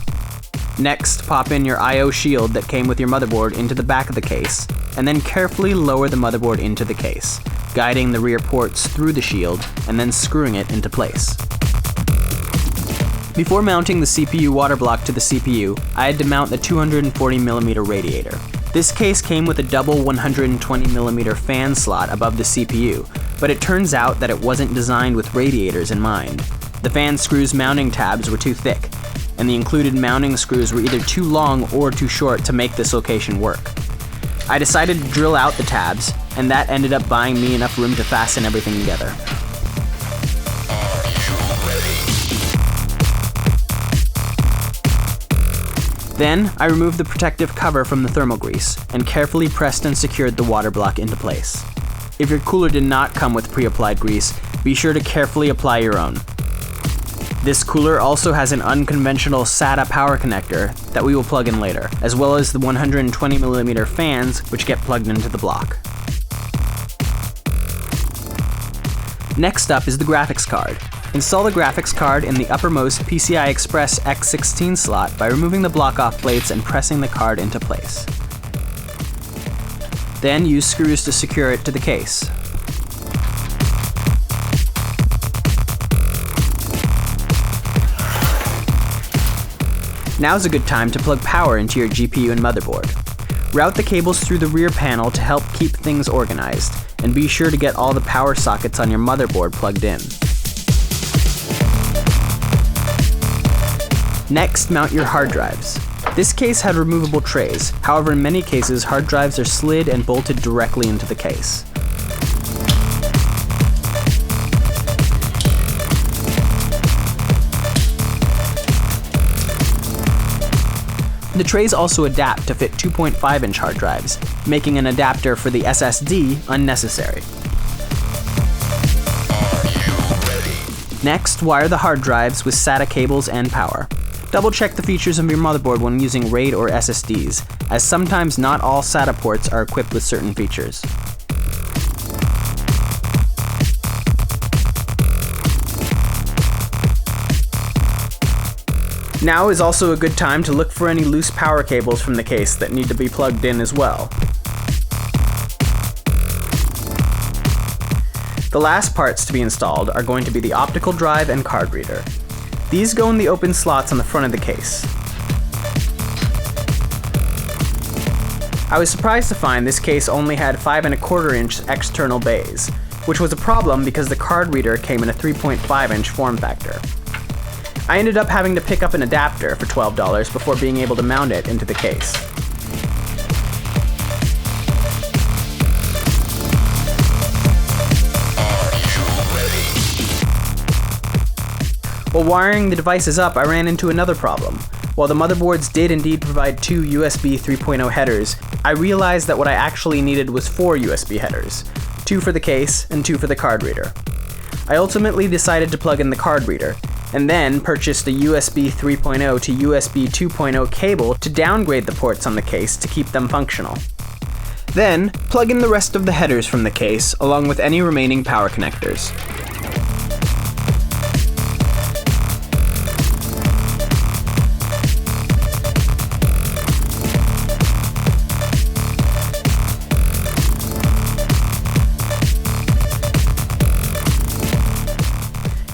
S1: Next, pop in your I/O shield that came with your motherboard into the back of the case, and then carefully lower the motherboard into the case, guiding the rear ports through the shield and then screwing it into place. Before mounting the CPU water block to the CPU, I had to mount the 240mm radiator. This case came with a double 120mm fan slot above the CPU, but it turns out that it wasn't designed with radiators in mind. The fan screws mounting tabs were too thick, and the included mounting screws were either too long or too short to make this location work. I decided to drill out the tabs, and that ended up buying me enough room to fasten everything together. Then, I removed the protective cover from the thermal grease, and carefully pressed and secured the water block into place. If your cooler did not come with pre-applied grease, be sure to carefully apply your own. This cooler also has an unconventional SATA power connector that we will plug in later, as well as the 120mm fans which get plugged into the block. Next up is the graphics card. Install the graphics card in the uppermost PCI Express X16 slot by removing the block-off plates and pressing the card into place. Then use screws to secure it to the case. Now's a good time to plug power into your GPU and motherboard. Route the cables through the rear panel to help keep things organized, and be sure to get all the power sockets on your motherboard plugged in. Next, mount your hard drives. This case had removable trays, however in many cases hard drives are slid and bolted directly into the case. The trays also adapt to fit 2.5-inch hard drives, making an adapter for the SSD unnecessary. Next, wire the hard drives with SATA cables and power. Double check the features of your motherboard when using RAID or SSDs, as sometimes not all SATA ports are equipped with certain features. Now is also a good time to look for any loose power cables from the case that need to be plugged in as well. The last parts to be installed are going to be the optical drive and card reader. These go in the open slots on the front of the case. I was surprised to find this case only had 5¼ inch external bays, which was a problem because the card reader came in a 3.5 inch form factor. I ended up having to pick up an adapter for $12 before being able to mount it into the case. While wiring the devices up, I ran into another problem. While the motherboards did indeed provide 2 USB 3.0 headers, I realized that what I actually needed was 4 USB headers, 2 for the case and 2 for the card reader. I ultimately decided to plug in the card reader, and then purchased a USB 3.0 to USB 2.0 cable to downgrade the ports on the case to keep them functional. Then, plug in the rest of the headers from the case, along with any remaining power connectors.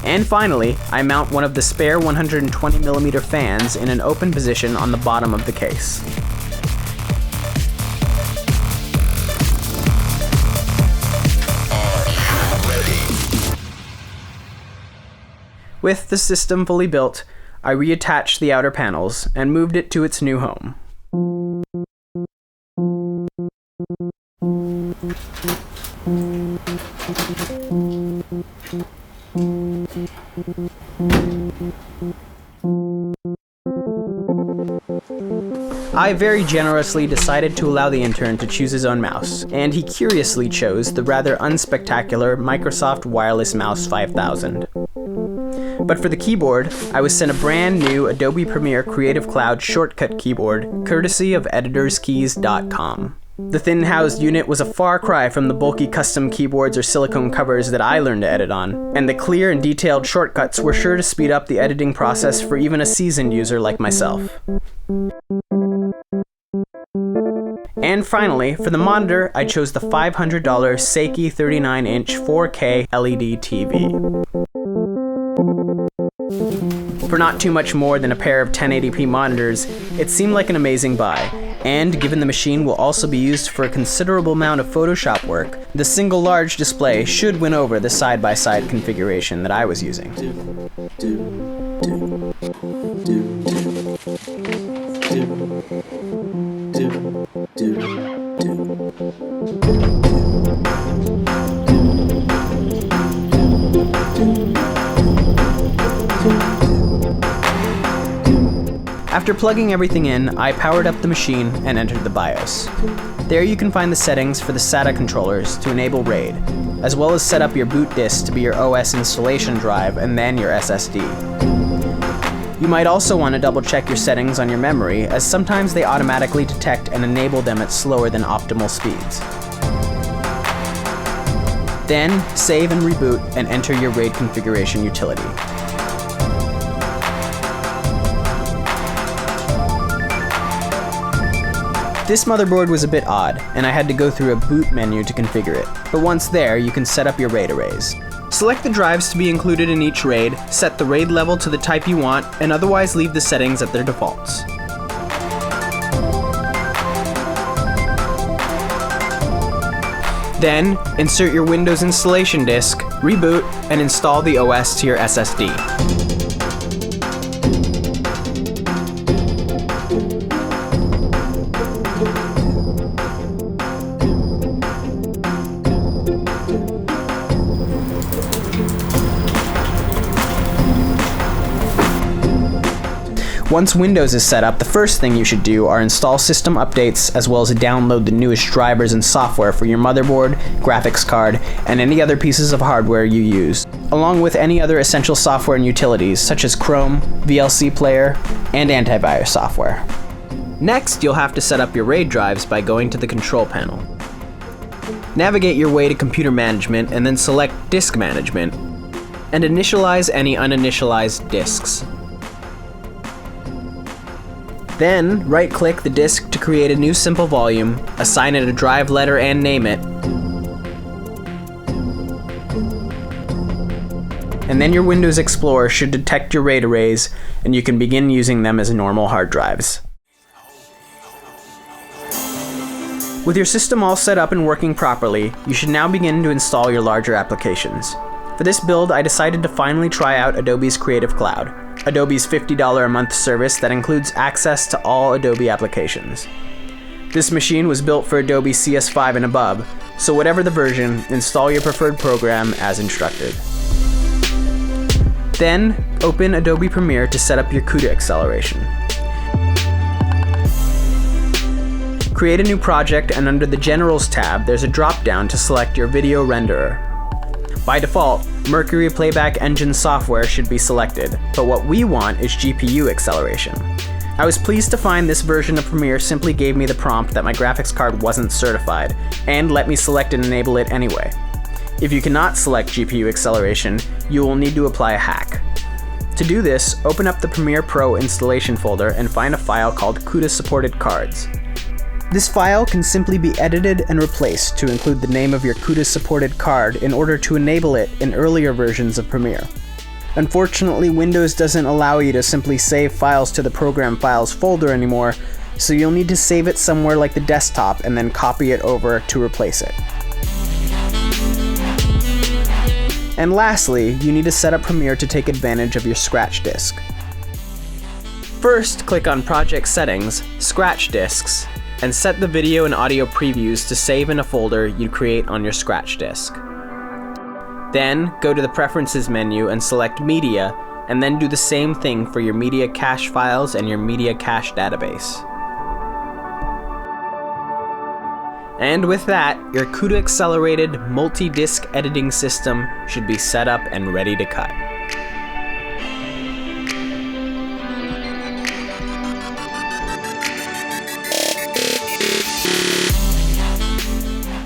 S1: And finally, I mount one of the spare 120mm fans in an open position on the bottom of the case. With the system fully built, I reattached the outer panels and moved it to its new home. I very generously decided to allow the intern to choose his own mouse, and he curiously chose the rather unspectacular Microsoft Wireless Mouse 5000. But for the keyboard, I was sent a brand new Adobe Premiere Creative Cloud shortcut keyboard, courtesy of editorskeys.com. The thin-housed unit was a far cry from the bulky custom keyboards or silicone covers that I learned to edit on, and the clear and detailed shortcuts were sure to speed up the editing process for even a seasoned user like myself. And finally, for the monitor, I chose the $500 Seagate 39-inch 4K LED TV. For not too much more than a pair of 1080p monitors, it seemed like an amazing buy, and given the machine will also be used for a considerable amount of Photoshop work, the single large display should win over the side-by-side configuration that I was using. After plugging everything in, I powered up the machine and entered the BIOS. There you can find the settings for the SATA controllers to enable RAID, as well as set up your boot disk to be your OS installation drive and then your SSD. You might also want to double check your settings on your memory, as sometimes they automatically detect and enable them at slower than optimal speeds. Then, save and reboot and enter your RAID configuration utility. This motherboard was a bit odd, and I had to go through a boot menu to configure it, but once there, you can set up your RAID arrays. Select the drives to be included in each RAID, set the RAID level to the type you want, and otherwise leave the settings at their defaults. Then, insert your Windows installation disk, reboot, and install the OS to your SSD. Once Windows is set up, the first thing you should do are install system updates, as well as download the newest drivers and software for your motherboard, graphics card, and any other pieces of hardware you use, along with any other essential software and utilities such as Chrome, VLC Player, and antivirus software. Next, you'll have to set up your RAID drives by going to the control panel. Navigate your way to Computer Management and then select Disk Management, and initialize any uninitialized disks. Then, right-click the disk to create a new simple volume, assign it a drive letter and name it, and then your Windows Explorer should detect your RAID arrays, and you can begin using them as normal hard drives. With your system all set up and working properly, you should now begin to install your larger applications. For this build, I decided to finally try out Adobe's Creative Cloud, Adobe's $50 a month service that includes access to all Adobe applications. This machine was built for Adobe CS5 and above, so whatever the version, install your preferred program as instructed. Then, open Adobe Premiere to set up your CUDA acceleration. Create a new project, and under the Generals tab, there's a drop-down to select your video renderer. By default, Mercury Playback Engine software should be selected, but what we want is GPU acceleration. I was pleased to find this version of Premiere simply gave me the prompt that my graphics card wasn't certified, and let me select and enable it anyway. If you cannot select GPU acceleration, you will need to apply a hack. To do this, open up the Premiere Pro installation folder and find a file called CUDA Supported Cards. This file can simply be edited and replaced to include the name of your CUDA supported card in order to enable it in earlier versions of Premiere. Unfortunately, Windows doesn't allow you to simply save files to the Program Files folder anymore, so you'll need to save it somewhere like the desktop and then copy it over to replace it. And lastly, you need to set up Premiere to take advantage of your Scratch disk. First, click on Project Settings, Scratch Disks, and set the video and audio previews to save in a folder you create on your Scratch disk. Then, go to the Preferences menu and select Media, and then do the same thing for your media cache files and your media cache database. And with that, your CUDA accelerated multi-disc editing system should be set up and ready to cut.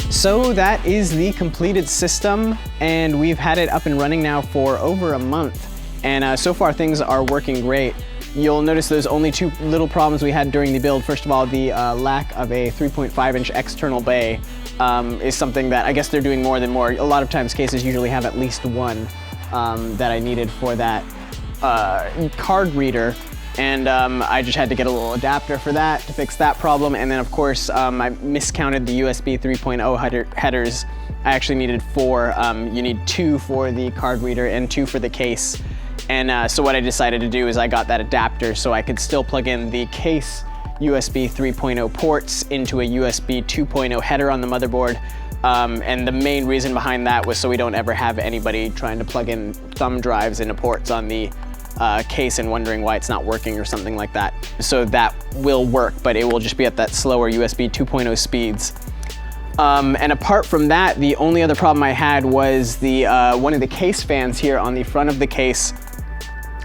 S1: So that is the completed system, and we've had it up and running now for over a month, and so far things are working great. You'll notice there's only two little problems we had during the build. First of all, the lack of a 3.5-inch external bay is something that I guess they're doing more than more. A lot of times cases usually have at least one that I needed for that card reader. And I just had to get a little adapter for that to fix that problem. And then of course, I miscounted the USB 3.0 headers. I actually needed 4. You need 2 for the card reader and 2 for the case. And so what I decided to do is I got that adapter so I could still plug in the case USB 3.0 ports into a USB 2.0 header on the motherboard. And the main reason behind that was so we don't ever have anybody trying to plug in thumb drives into ports on the case and wondering why it's not working or something like that. So that will work, but it will just be at that slower USB 2.0 speeds. And apart from that, the only other problem I had was the one of the case fans here on the front of the case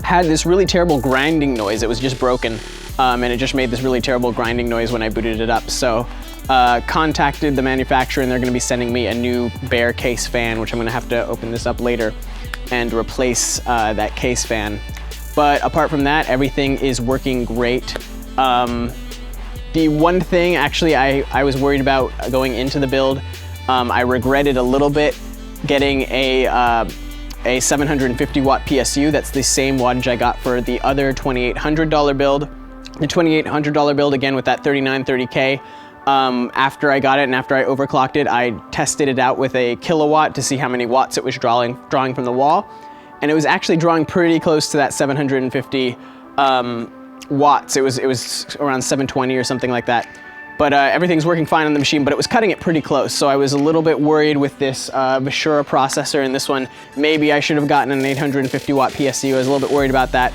S1: had this really terrible grinding noise. It was just broken, and it just made this really terrible grinding noise when I booted it up. So contacted the manufacturer, and they're gonna be sending me a new bare case fan, which I'm gonna have to open this up later and replace that case fan. But apart from that, everything is working great. The one thing actually I was worried about going into the build, I regretted a little bit getting a 750 watt PSU. That's the same wattage I got for the other $2,800 build. The $2,800 build, again with that 3930K, after I got it and after I overclocked it, I tested it out with a kilowatt to see how many watts it was drawing from the wall. And it was actually drawing pretty close to that 750 watts. It was around 720 or something like that. But everything's working fine on the machine, but it was cutting it pretty close. So I was a little bit worried with this Vishura processor and this one. Maybe I should have gotten an 850 watt PSU. I was a little bit worried about that.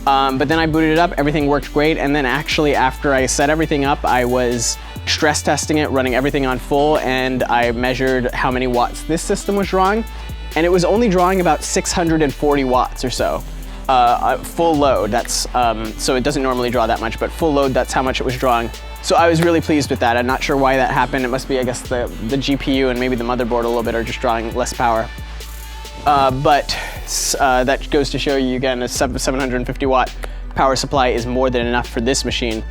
S1: But then I booted it up, everything worked great. And then actually after I set everything up, I was stress testing it, running everything on full, and I measured how many watts this system was drawing. And it was only drawing about 640 watts or so. Full load, that's, so it doesn't normally draw that much, but full load, that's how much it was drawing. So I was really pleased with that. I'm not sure why that happened. It must be, I guess, the GPU and maybe the motherboard a little bit are just drawing less power. But that goes to show you again, a 750 watt power supply is more than enough for this machine.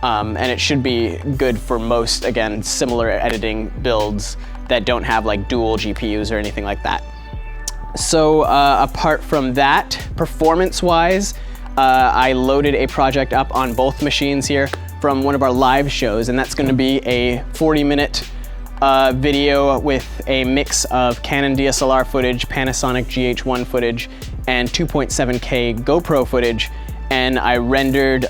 S1: And it should be good for most, again, similar editing builds that don't have like dual GPUs or anything like that. So apart from that, performance-wise, I loaded a project up on both machines here from one of our live shows, and that's going to be a 40-minute video with a mix of Canon DSLR footage, Panasonic GH1 footage, and 2.7K GoPro footage. And I rendered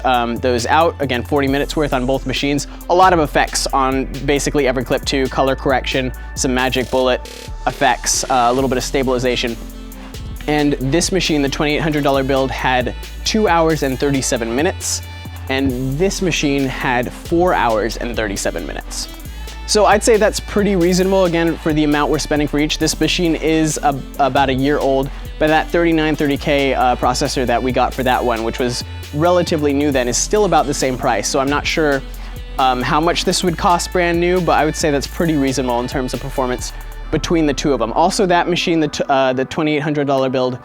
S1: those out, again, 40 minutes worth on both machines. A lot of effects on basically every clip too, color correction, some magic bullet effects, a little bit of stabilization. And this machine, the $2,800 build, had 2 hours and 37 minutes. And this machine had 4 hours and 37 minutes. So I'd say that's pretty reasonable, again, for the amount we're spending for each. This machine is about a year old, but that 3930K processor that we got for that one, which was relatively new then, is still about the same price. So I'm not sure how much this would cost brand new, but I would say that's pretty reasonable in terms of performance between the two of them. Also, that machine, the $2,800 build,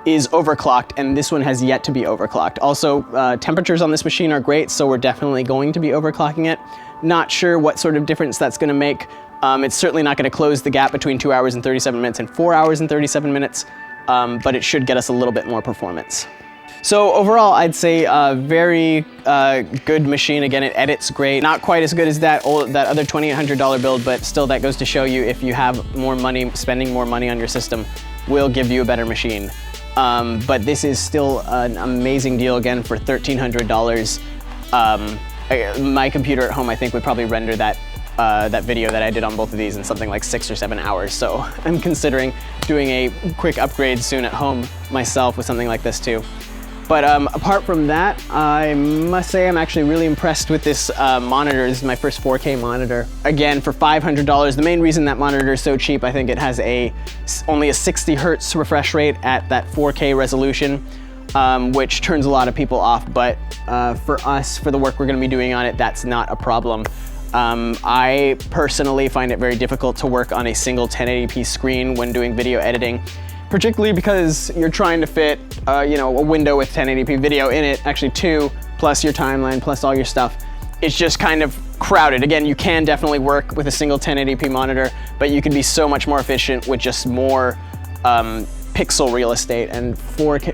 S1: is overclocked, and this one has yet to be overclocked. Also, temperatures on this machine are great, so we're definitely going to be overclocking it. Not sure what sort of difference that's gonna make. It's certainly not gonna close the gap between 2 hours and 37 minutes and 4 hours and 37 minutes, but it should get us a little bit more performance. So overall, I'd say a very good machine. Again, it edits great. Not quite as good as that other $2,800 build, but still that goes to show you if you have more money, spending more money on your system will give you a better machine. But this is still an amazing deal, again, for $1,300. My computer at home, I think, would probably render that video that I did on both of these in something like 6 or 7 hours. So I'm considering doing a quick upgrade soon at home myself with something like this too. But apart from that, I must say I'm actually really impressed with this monitor. This is my first 4K monitor. Again, for $500. The main reason that monitor is so cheap, I think it has only a 60 Hertz refresh rate at that 4K resolution, which turns a lot of people off. But for us, for the work we're gonna be doing on it, that's not a problem. I personally find it very difficult to work on a single 1080p screen when doing video editing, particularly because you're trying to fit you know, a window with 1080p video in it, actually 2, plus your timeline, plus all your stuff. It's just kind of crowded. Again, you can definitely work with a single 1080p monitor, but you can be so much more efficient with just more pixel real estate. And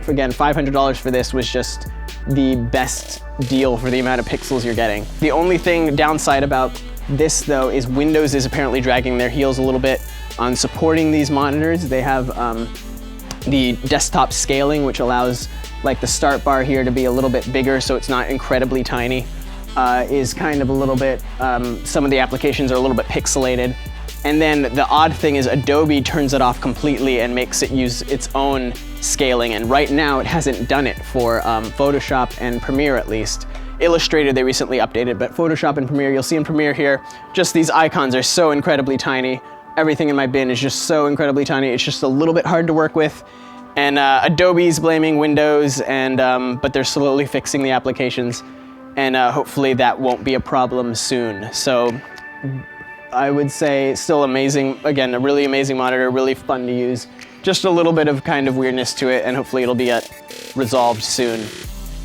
S1: again, $500 for this was just the best deal for the amount of pixels you're getting. The only downside about this though is Windows is apparently dragging their heels a little bit on supporting these monitors. They have the desktop scaling, which allows like the start bar here to be a little bit bigger so it's not incredibly tiny, is kind of a little bit, some of the applications are a little bit pixelated. And then the odd thing is Adobe turns it off completely and makes it use its own scaling. And right now it hasn't done it for Photoshop and Premiere at least. Illustrator they recently updated, but Photoshop and Premiere, you'll see in Premiere here, just these icons are so incredibly tiny. Everything in my bin is just so incredibly tiny. It's just a little bit hard to work with. And Adobe's blaming Windows, and but they're slowly fixing the applications. And hopefully that won't be a problem soon. So I would say still amazing. Again, a really amazing monitor, really fun to use. Just a little bit of kind of weirdness to it, and hopefully it'll be resolved soon.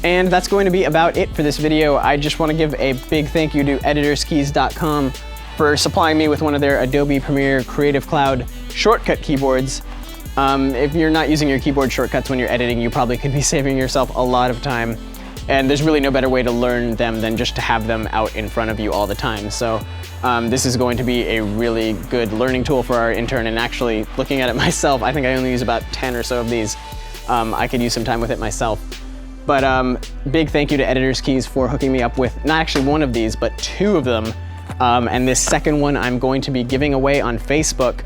S1: And that's going to be about it for this video. I just want to give a big thank you to editorskeys.com for supplying me with one of their Adobe Premiere Creative Cloud shortcut keyboards. If you're not using your keyboard shortcuts when you're editing, you probably could be saving yourself a lot of time. And there's really no better way to learn them than just to have them out in front of you all the time. So this is going to be a really good learning tool for our intern. And actually, looking at it myself, I think I only use about 10 or so of these. I could use some time with it myself. But big thank you to Editor's Keys for hooking me up with not actually one of these, but 2 of them. And this second one I'm going to be giving away on Facebook.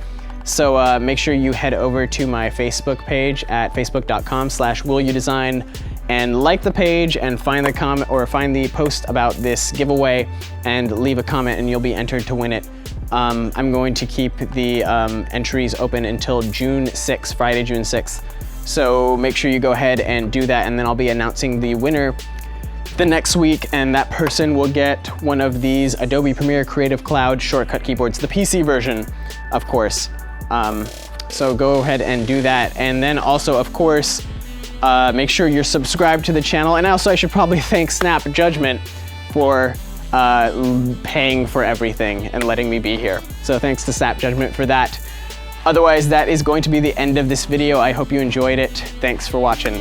S1: So make sure you head over to my Facebook page at facebook.com/willyoudesign and like the page and find the comment or find the post about this giveaway and leave a comment and you'll be entered to win it. I'm going to keep the entries open until June 6th, Friday, June 6th. So make sure you go ahead and do that, and then I'll be announcing the winner the next week, and that person will get one of these Adobe Premiere Creative Cloud shortcut keyboards, the PC version, of course. So go ahead and do that. And then also, of course, Make sure you're subscribed to the channel, and also I should probably thank Snap Judgment for paying for everything and letting me be here. So thanks to Snap Judgment for that. Otherwise, that is going to be the end of this video. I hope you enjoyed it. Thanks for watching.